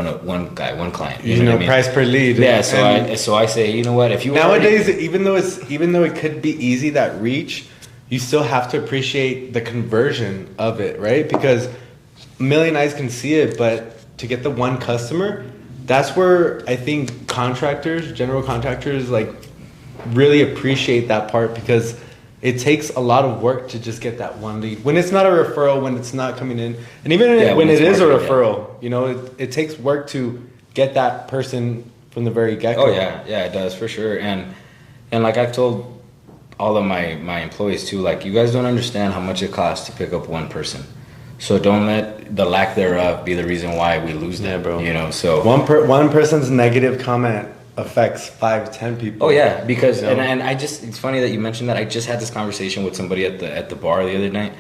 client. You know, price per lead. Yeah, so I say, you know what, if you nowadays, even though it could be easy, that reach, you still have to appreciate the conversion of it, right? Because a million eyes can see it, but to get the one customer, that's where I think general contractors, like really appreciate that part, because it takes a lot of work to just get that one lead. When it's not a referral, when it's not coming in, and even when it is a referral, you know, it takes work to get that person from the very get-go. Oh yeah, it does for sure. And like I've told all of my employees too, like, you guys don't understand how much it costs to pick up one person. So don't let the lack thereof be the reason why we lose them. Yeah, bro. You know, so one person's negative comment affects 5-10 people. Oh yeah, because and it's funny that you mentioned that. I just had this conversation with somebody at the bar the other night.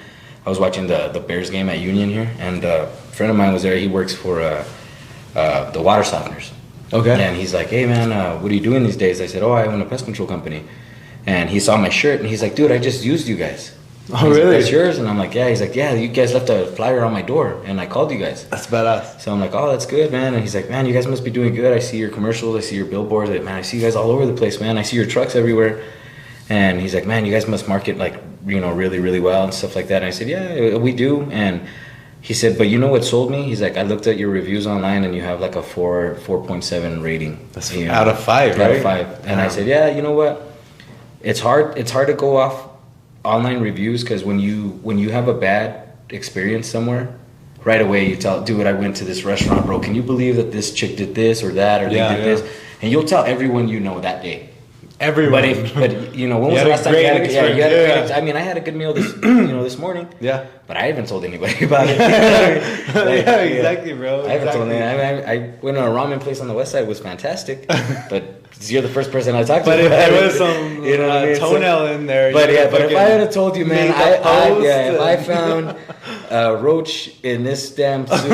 I was watching the Bears game at Union here, and a friend of mine was there. He works for the water softeners. Okay. And he's like, hey man, what are you doing these days? I said, oh, I own a pest control company. And he saw my shirt and he's like, dude, I just used you guys. Oh, really? Like, that's yours? And I'm like, yeah. He's like, yeah, you guys left a flyer on my door and I called you guys. That's badass. So I'm like, oh, that's good, man. And he's like, man, you guys must be doing good. I see your commercials. I see your billboards. Man, I see you guys all over the place, man. I see your trucks everywhere. And he's like, man, you guys must market, like, you know, really, really well and stuff like that. And I said, yeah, we do. And he said, but you know what sold me? He's like, I looked at your reviews online and you have like a 4.7 rating. That's out of 5, right? Out of 5. And I said, yeah, you know what? It's hard to go off online reviews, because when you have a bad experience somewhere, right away you tell, dude, I went to this restaurant, bro, can you believe that this chick did this or that, or they did this? And you'll tell everyone you know that day. Everyone. But you know, when was the last time you had a good experience? I mean, I had a good meal this morning. Yeah. But I haven't told anybody about it. Yeah, exactly, bro. I haven't told anyone. I went to a ramen place on the west side. It was fantastic. But you're the first person I talked to. But if there was some toenail in there. But if I had have told you, man, if I found a roach in this damn soup,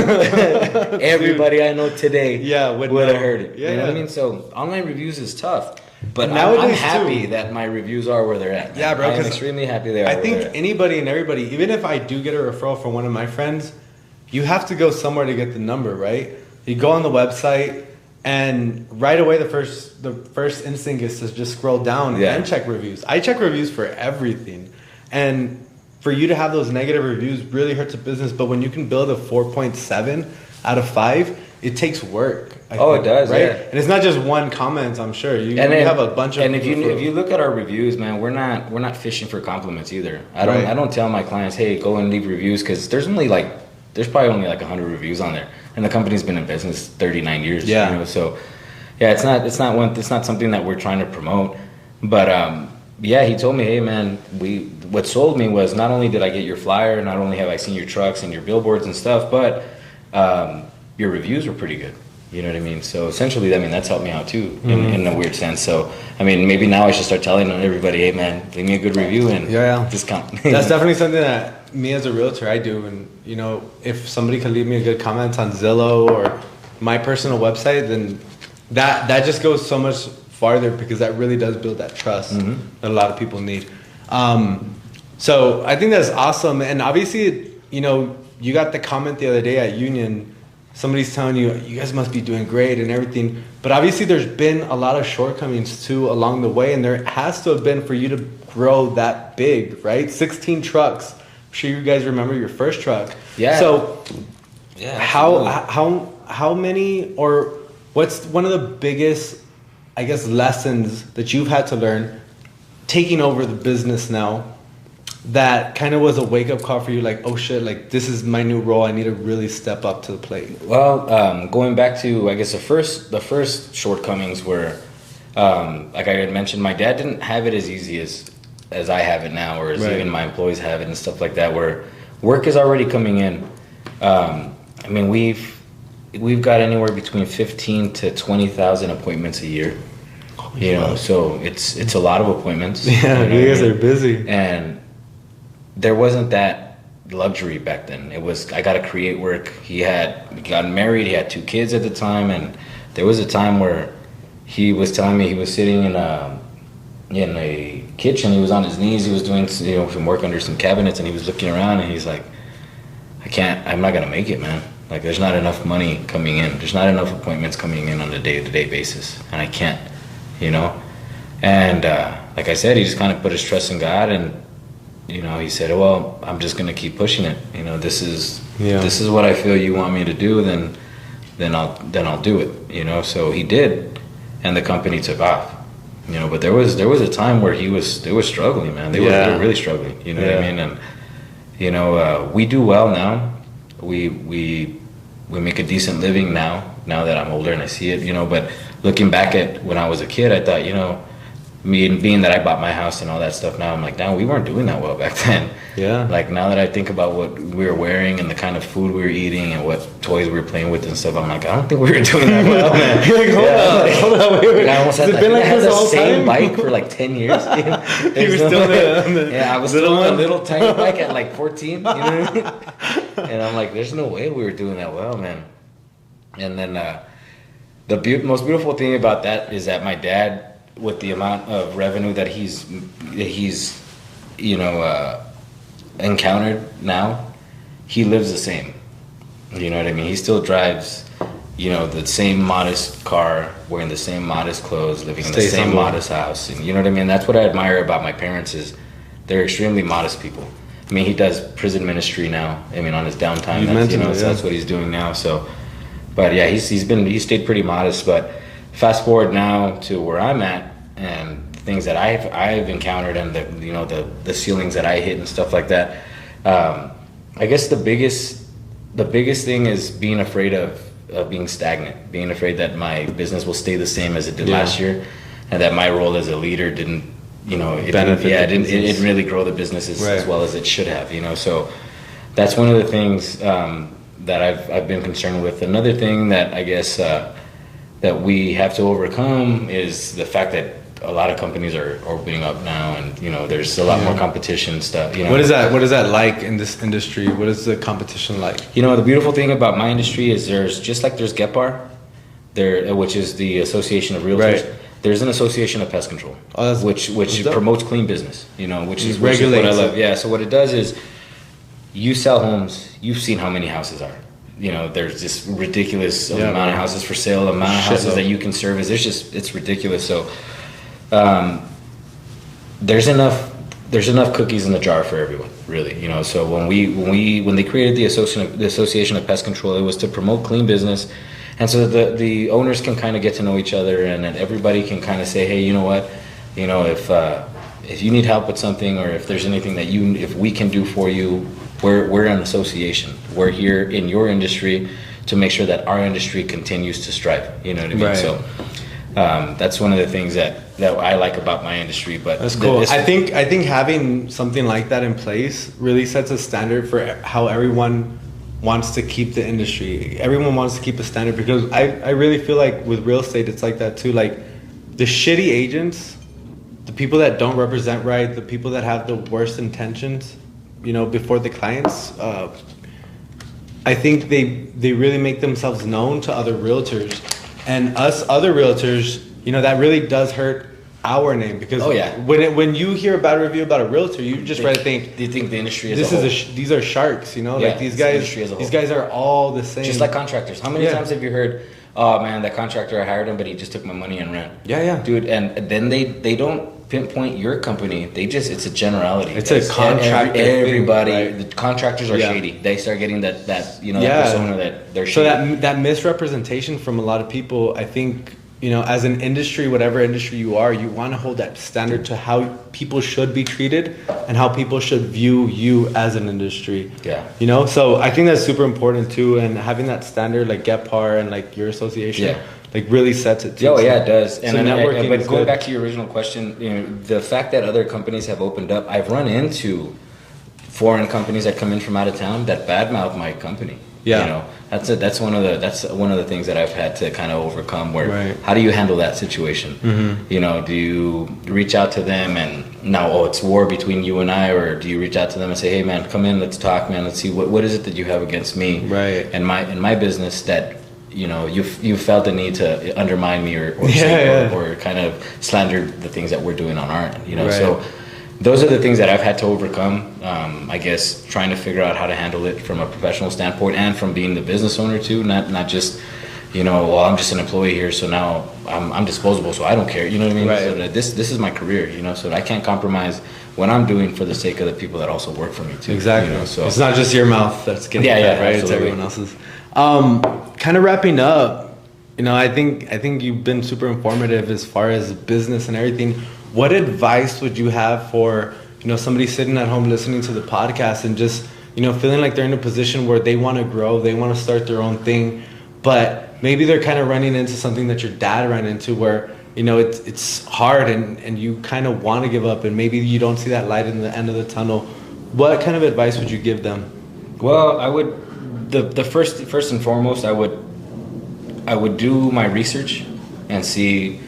everybody I know today would have heard it. You know what I mean? So online reviews is tough. But I'm happy that my reviews are where they're at. Yeah, bro. I'm extremely happy they are. I think anybody and everybody, even if I do get a referral from one of my friends, you have to go somewhere to get the number, right? You go on the website, and right away the first instinct is to just scroll down and check reviews. I check reviews for everything, and for you to have those negative reviews really hurts a business. But when you can build a 4.7 out of 5, it takes work. It does, right? Yeah. And it's not just one comment, I'm sure. You have a bunch of. And if you look at our reviews, man, we're not fishing for compliments either. I don't tell my clients, hey, go and leave reviews, because there's only like there's probably only like 100 reviews on there, and the company's been in business 39 years. Yeah. You know, so yeah, it's not something that we're trying to promote, but yeah, he told me, hey man, what sold me was not only did I get your flyer, not only have I seen your trucks and your billboards and stuff, but your reviews were pretty good. You know what I mean? So essentially, I mean, that's helped me out too, in a weird sense. So, I mean, maybe now I should start telling everybody, hey man, leave me a good review and discount. That's definitely something that me as a realtor, I do. And, you know, if somebody can leave me a good comment on Zillow or my personal website, then that just goes so much farther, because that really does build that trust that a lot of people need. So I think that's awesome. And obviously, you know, you got the comment the other day at Union. Somebody's telling you, you guys must be doing great and everything. But obviously there's been a lot of shortcomings too along the way. And there has to have been for you to grow that big, right? 16 trucks. I'm sure you guys remember your first truck. Yeah. So yeah, how many, or what's one of the biggest, I guess, lessons that you've had to learn taking over the business now, that kind of was a wake-up call for you, like, oh shit, like this is my new role, I need to really step up to the plate? Well, going back to, I guess, the first shortcomings were, like I had mentioned, my dad didn't have it as easy as I have it now, or as even my employees have it and stuff like that, where work is already coming in. I mean, we've got anywhere between 15 to 20,000 appointments a year. You know, so it's a lot of appointments. Yeah, you guys are busy. And there wasn't that luxury back then. It was, I got to create work. He got married. He had 2 kids at the time, and there was a time where he was telling me he was sitting in a kitchen. He was on his knees. He was doing some work under some cabinets, and he was looking around, and he's like, I'm not gonna make it, man. Like, there's not enough money coming in. There's not enough appointments coming in on a day-to-day basis, and I can't, you know. And like I said, he just kind of put his trust in God, and you know, he said, well, I'm just gonna keep pushing it. You know, this is what I feel you want me to do. Then I'll do it. You know, so he did, and the company took off. You know, but there was a time where they were struggling, man. They were really struggling. You know what I mean? And you know, we do well now. We make a decent living now that I'm older and I see it. You know, but looking back at when I was a kid, I thought, you know, being that I bought my house and all that stuff now, I'm like, damn, we weren't doing that well back then. Yeah. Like, now that I think about what we were wearing and the kind of food we were eating and what toys we were playing with and stuff, I'm like, I don't think we were doing that well, man. You're like, hold on, wait. I almost had the same bike for like 10 years. You were still on the I was still on a little tiny bike at like 14. You know what I mean? And I'm like, there's no way we were doing that well, man. And then the most beautiful thing about that is that my dad, with the amount of revenue that he's you know, encountered now, he lives the same. You know what I mean? He still drives, you know, the same modest car, wearing the same modest clothes, living in the same modest house. And you know what I mean? That's what I admire about my parents, is they're extremely modest people. I mean, he does prison ministry now. I mean, on his downtime, that's what he's doing now. So, but yeah, he stayed pretty modest. But fast forward now to where I'm at, and things that I've encountered, and the ceilings that I hit and stuff like that. I guess the biggest thing is being afraid of being stagnant, being afraid that my business will stay the same as it did last year, and that my role as a leader didn't really grow the business as well as it should have. You know, so that's one of the things that I've been concerned with. Another thing that I guess that we have to overcome is the fact that a lot of companies are opening up now, and you know, there's a lot more competition stuff. You know, what is that like in this industry? What is the competition like? You know, the beautiful thing about my industry is there's GEPAR, which is the Association of Realtors. Right. There's an Association of Pest Control, which promotes clean business. You know, which is what I love. Yeah. So what it does is, you sell homes. You've seen how many houses are. You know, there's this ridiculous amount of houses for sale, the amount of houses that you can service. It's ridiculous. So there's enough cookies in the jar for everyone, really. You know, so when they created the Association of Pest Control, it was to promote clean business, and so that the owners can kind of get to know each other, and then everybody can kind of say, hey, you know what, you know, if you need help with something, or if there's anything that if we can do for you, we're an association. we're here in your industry to make sure that our industry continues to strive. You know what I mean? Right. So that's one of the things that I like about my industry. But that's cool. I think having something like that in place really sets a standard for how everyone wants to keep the industry. Everyone wants to keep a standard, because I really feel like with real estate it's like that too. Like the shitty agents, the people that don't represent right, the people that have the worst intentions, you know, before the clients, I think they really make themselves known to other realtors, and us other realtors, you know, that really does hurt our name, because when you hear a bad review about a realtor, you just try to think, do you think the industry as this a whole? These are sharks, you know, like these guys are all the same. Just like contractors. How many times have you heard, oh man, that contractor, I hired him, but he just took my money and ran? Yeah. Dude, and then they don't pinpoint your company. It's a generality. It's a contract. Everybody, right? The contractors are shady. They start getting that you know, that persona that they're shady. So that misrepresentation from a lot of people, I think, you know, as an industry, whatever industry you are, you want to hold that standard to how people should be treated and how people should view you as an industry. Yeah. You know, so I think that's super important too, and having that standard like GetPar and like your association, like really sets it too. Oh yeah, it does. And so networking but is going good. back to your original question, you know, the fact that other companies have opened up, I've run into foreign companies that come in from out of town that badmouth my company. Yeah. You know, that's one of the things that I've had to kind of overcome. Where how do you handle that situation? Mm-hmm. You know, do you reach out to them and now it's war between you and I, or do you reach out to them and say, hey man, come in, let's talk, man, let's see what is it that you have against me, and my business that, you know, you felt the need to undermine me or kind of slander the things that we're doing on our end, you know. So those are the things that I've had to overcome. I guess trying to figure out how to handle it from a professional standpoint and from being the business owner too, not just, you know, well, I'm just an employee here, so now I'm disposable, so I don't care, you know what I mean? So that this is my career, you know, so that I can't compromise what I'm doing for the sake of the people that also work for me too. Exactly. You know, so it's not just your mouth that's getting fed, right? Absolutely. It's everyone else's. Kind of wrapping up, you know, I think you've been super informative as far as business and everything. What advice would you have for, you know, somebody sitting at home listening to the podcast and just, you know, feeling like they're in a position where they want to grow, they want to start their own thing, but maybe they're kind of running into something that your dad ran into, where, you know, it's hard and you kind of want to give up and maybe you don't see that light in the end of the tunnel. What kind of advice would you give them? Well, I would, the first and foremost, I would do my research and see,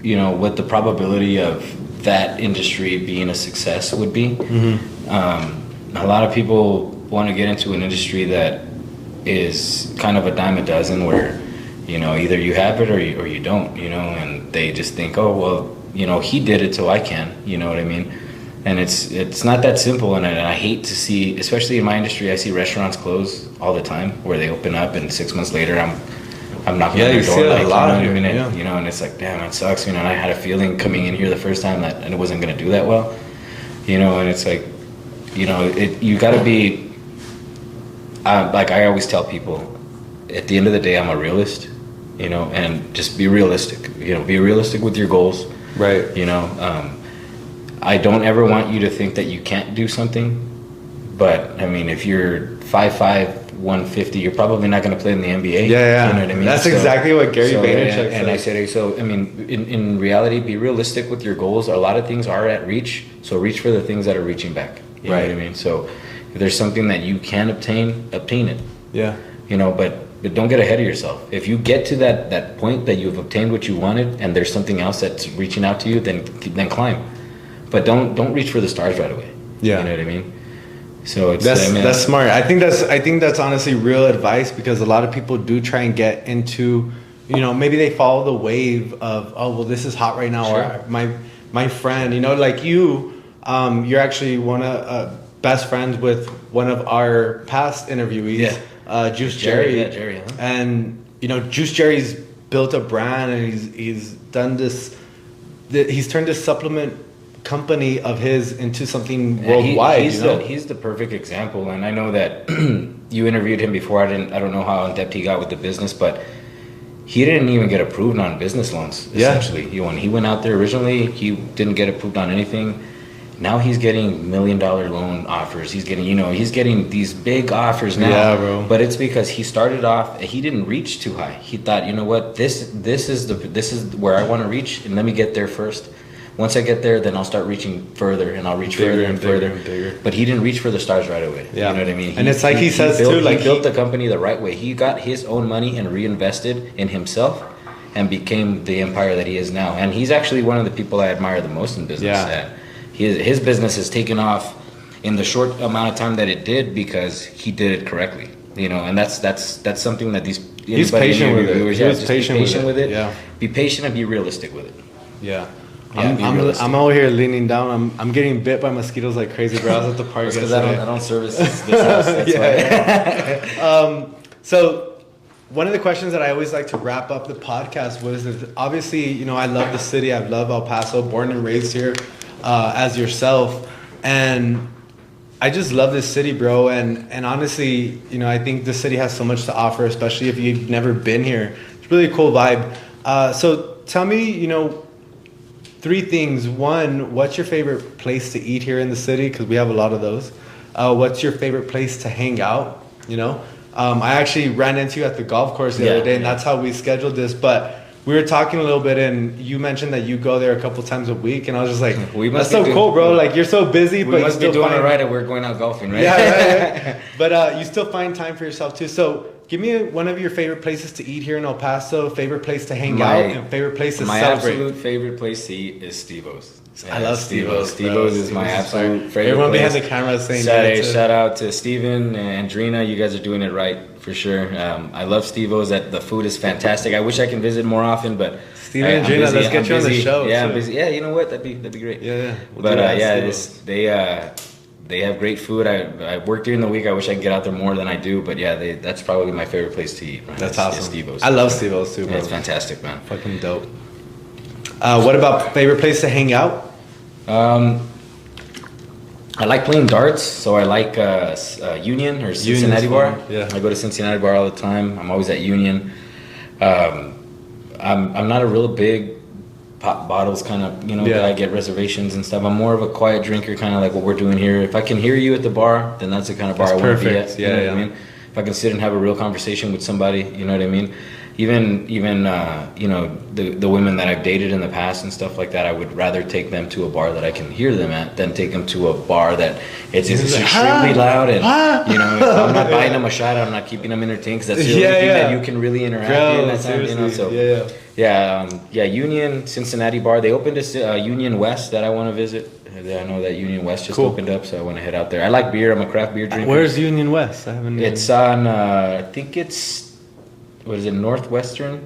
you know, what the probability of that industry being a success would be. Mm-hmm. A lot of people want to get into an industry that is kind of a dime a dozen, where, you know, either you have it or you don't, you know, and they just think, oh, well, you know, he did it, so I can, you know what I mean? And it's not that simple, and I hate to see, especially in my industry, I see restaurants close all the time, where they open up and 6 months later I'm knocking on their door, like, you know, and it's like, damn, it sucks, you know. And I had a feeling coming in here the first time that it wasn't going to do that well, you know. And it's like, you know, you got to be, like I always tell people, at the end of the day, I'm a realist, you know, and just be realistic, you know, be realistic with your goals, right? You know, I don't ever want you to think that you can't do something, but I mean, if you're 5'5", 150, you're probably not going to play in the NBA. Yeah. You know what I mean? That's exactly what Gary Vaynerchuk said. And I said, so I mean, in reality, be realistic with your goals. A lot of things are at reach, so reach for the things that are reaching back. You know what I mean? So if there's something that you can obtain it. Yeah. You know, but don't get ahead of yourself. If you get to that point that you've obtained what you wanted, and there's something else that's reaching out to you, then climb. But don't reach for the stars right away. Yeah. You know what I mean? So it's that's smart. I think that's honestly real advice, because a lot of people do try and get into, you know, maybe they follow the wave of, oh well, this is hot right now, or my friend, you know, like you're actually one of best friends with one of our past interviewees, Juice Jerry. Yeah, Jerry. Huh? And you know, Juice Jerry's built a brand, and he's done this. He's turned this supplement company of his into something worldwide. He's the perfect example, and I know that you interviewed him before. I don't know how in depth he got with the business, but he didn't even get approved on business loans. Essentially, when he went out there originally, he didn't get approved on anything. Now he's getting $1 million loan offers. He's getting these big offers now. Yeah, bro. But it's because he started off. He didn't reach too high. He thought, you know what, this is where I want to reach, and let me get there first. Once I get there, then I'll start reaching further, and I'll reach further and further. But he didn't reach for the stars right away. Yeah. You know what I mean? And it's like he says too, like he built the company the right way. He got his own money and reinvested in himself, and became the empire that he is now. And he's actually one of the people I admire the most in business. Yeah. His business has taken off in the short amount of time that it did because he did it correctly. You know, and that's something that he's patient with it. He's patient with it. Yeah. Be patient and be realistic with it. Yeah. I'm over here leaning down. I'm getting bit by mosquitoes like crazy, bro. I was at the park because I don't service this house. That's why. So one of the questions that I always like to wrap up the podcast was is obviously, you know, I love the city. I love El Paso, born and raised here, as yourself, and I just love this city, bro. And honestly, you know, I think the city has so much to offer, especially if you've never been here. It's really a cool vibe. So tell me, you know, 3 things. 1, what's your favorite place to eat here in the city? Because we have a lot of those. What's your favorite place to hang out? You know, I actually ran into you at the golf course the other day, and that's how we scheduled this. But we were talking a little bit, and you mentioned that you go there a couple times a week, and I was just like, that's so cool, bro. Like, you're so busy, but we must be doing it right, and we're going out golfing, right? Yeah, right. But you still find time for yourself too. So give me one of your favorite places to eat here in El Paso, favorite place to hang out, and favorite place to celebrate. My absolute favorite place to eat is Steve-O's. I love Steve-O's. Steve-O's is my absolute favorite Everyone place. behind the camera is saying shout out to Steven and Drina. You guys are doing it right for sure. I love Steve-O's. The food is fantastic. I wish I can visit more often, but Steven and Drina, let's get you on the show. Yeah, I'm busy. Yeah, you know what? That'd be great. Yeah. But they have great food. I work during the week. I wish I could get out there more than I do. But yeah, that's probably my favorite place to eat. Right? That's awesome. Steve-O's. I love Steve-O's too, bro. Yeah, it's fantastic, man. Fucking dope. What about favorite place to hang out? I like playing darts, so I like Union or Cincinnati Bar. Yeah. I go to Cincinnati Bar all the time. I'm always at Union. I'm not a real big pop bottles kind of, you know, guy, get reservations and stuff. I'm more of a quiet drinker, kind of like what we're doing here. If I can hear you at the bar, then that's the kind of bar I want to be at. You know what I mean? If I can sit and have a real conversation with somebody, you know what I mean? Even you know, the women that I've dated in the past and stuff like that, I would rather take them to a bar that I can hear them at than take them to a bar that it's extremely loud and you know, if I'm not buying them a shot, I'm not keeping them entertained, because that's the only thing that you can really interact in that time, you know. So Union, Cincinnati Bar. They opened a Union West that I want to visit. I know that Union West just opened up, so I want to head out there. I like beer. I'm a craft beer drinker. Where's Union West? I haven't. It's on. I think it's. What is it? Northwestern.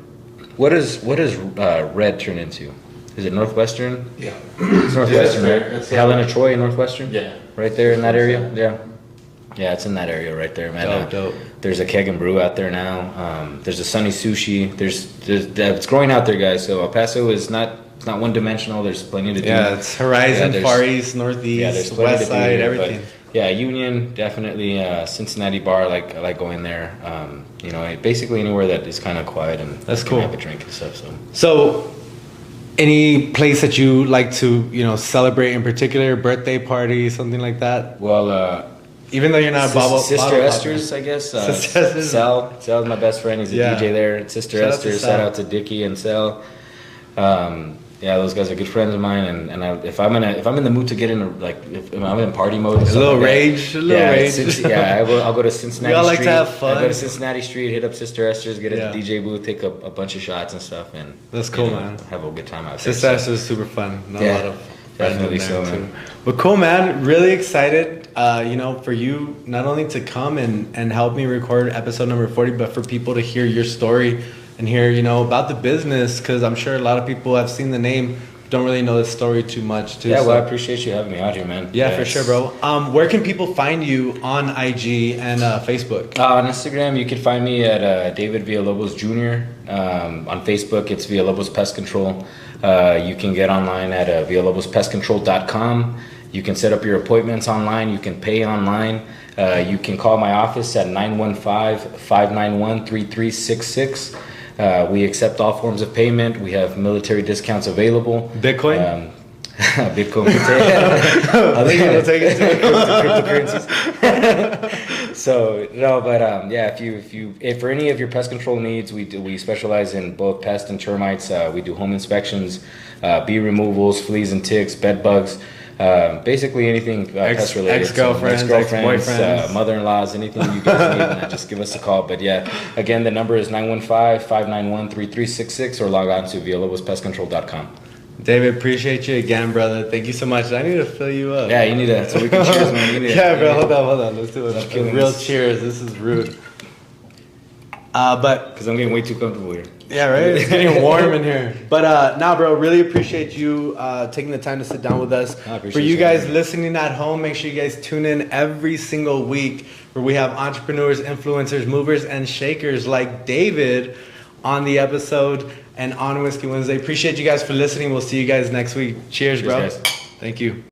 What does Red turn into? Is it Northwestern? Yeah. It's Northwestern, right? Helena Troy in Northwestern. Yeah. Right there in that area. Yeah, it's in that area right there, man. Dope. There's a Keg and Brew out there now. There's a Sunny Sushi. There's it's growing out there, guys. So El Paso is not. It's not one-dimensional. There's plenty to do. Yeah, it's Horizon, Far East, Northeast, West Side, everything. Yeah, Union, definitely. Cincinnati Bar, I like going there. You know, basically anywhere that is kind of quiet and that's cool. Have a drink and stuff. So, any place that you like to, you know, celebrate in particular, birthday party, something like that? Well, even though you're not Sister Esther's, I guess. Sal is my best friend. He's a DJ there. Sister Esther's. Shout out to Dickie and Sal. Yeah, those guys are good friends of mine, and if I'm in the mood to get in, like, if I'm in party mode, a little rage. I'll go to Cincinnati. We all Street. like to have fun. I go to Cincinnati Street, hit up Sister Esther's, get a DJ booth, take a bunch of shots and stuff, and that's cool, man. Have a good time out there. Sister Esther's super fun. A lot of definitely so, man. But cool, man. Really excited, you know, for you not only to come and help me record episode number 40, but for people to hear your story. And hear, you know, about the business, because I'm sure a lot of people have seen the name, don't really know the story too much, too. Yeah, well, I appreciate you having me out here, man. Yeah, for sure, bro. Where can people find you on IG and Facebook? On Instagram, you can find me at David Villalobos Jr. On Facebook, it's Villalobos Pest Control. You can get online at VillalobosPestControl.com. You can set up your appointments online. You can pay online. You can call my office at 915-591-3366. We accept all forms of payment. We have military discounts available. Bitcoin? Bitcoin. I think we'll take it to cryptocurrencies. So no, but yeah, if for any of your pest control needs, we specialize in both pest and termites. We do home inspections, bee removals, fleas and ticks, bed bugs. Basically anything pest related. Ex-girlfriends, ex-boyfriends, mother-in-laws, anything you guys need, just give us a call. But yeah, again, the number is 915-591-3366 or log on to villalobospestcontrol.com. David, appreciate you again, brother. Thank you so much. I need to fill you up. Yeah, you need to, so we can cheers, man. Yeah, bro, hold on. Let's do a real cheers. This is rude. But because I'm getting way too comfortable here. Yeah, right? It's getting warm in here. But nah, bro, really appreciate you taking the time to sit down with us. For you guys listening at home, make sure you guys tune in every single week where we have entrepreneurs, influencers, movers, and shakers like David on the episode and on Whiskey Wednesday. Appreciate you guys for listening. We'll see you guys next week. Cheers, bro. Guys. Thank you.